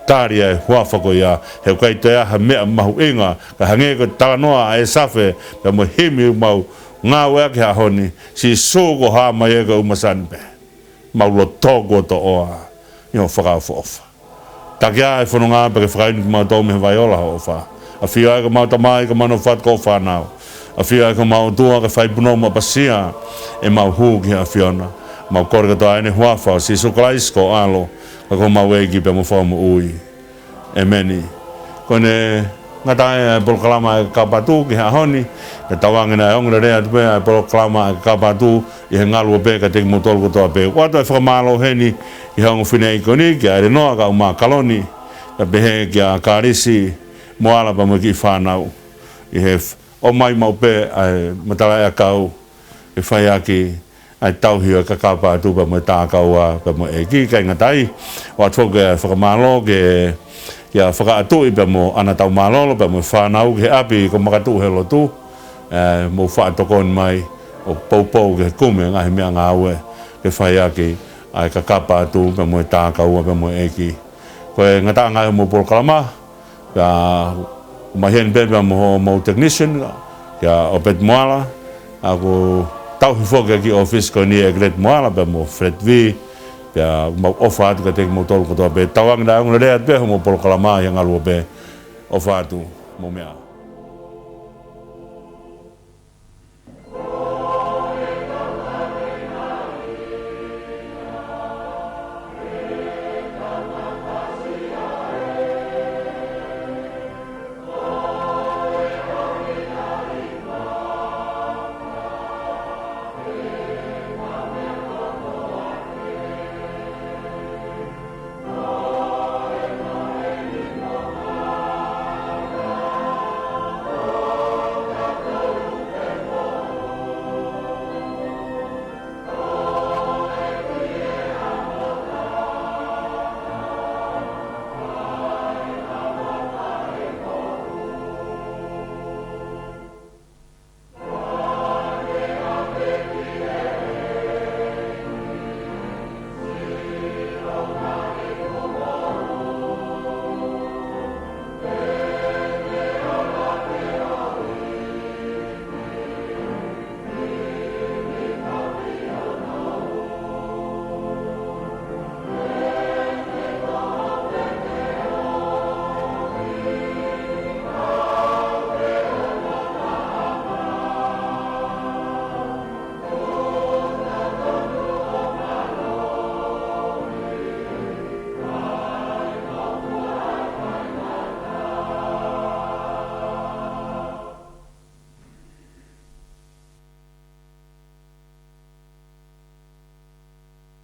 tāri e huawha ko ia. He kai te aha mea mahu inga. Ka hange ko tānoa e safe pe mo himi mau ngā wea ke hahoni. Si suko haa mai e ka umasani pe. Mau lo tōko to oa. Iho whakawha ofa. Takia e whanunga pe ke whakaini ki mau tau me vai ola ho wha. A whia e ka mau tamai ka mano what ko whanau. A whia e ka mau tua ka whaipuno ma pasia e mau huu ki a Fiona. Mau kore ka toa ene huawha si sukalais ko alo ka ko mau egi pe mo whaumu ui. E meni. Kone ngata e polokalama e kapatu ki ha honi. Ke tawangina e ongre rea tupe e polokalama e kapatu i he ngalua pe ka teki motolo ko toa pe. Wato e whakamalo heni i hango whine i koni ki a ere noa ka uma kaloni. Ka pehe ki a karisi moala pa mo ki whanau. I he o mai mau pe ai matala e kau e whai aki ai tauhia ka kapa atu pa mo tākau a pa mo e ki kai ngatai. Wa tōke e whakamalo ke ia whakaatu i pa mo ana tau malolo pa mo whanau ke api ko makatu he lotu. Mo whaatokon mai o poupou ke kume ngahi mea ngā ue ke whai aki ai ka kapa atu pa mo tākau a pa mo e ki. Koe ngata ngai mo polokalama ka mahen bebe mo technician ya opet moala aku tau hifoke ki office ko ni e great moala be mo Fred V ya mo ofa atu ka tek mo tol ko to be tawang da ngore at be mo polokalama yang alu be ofa atu mo mea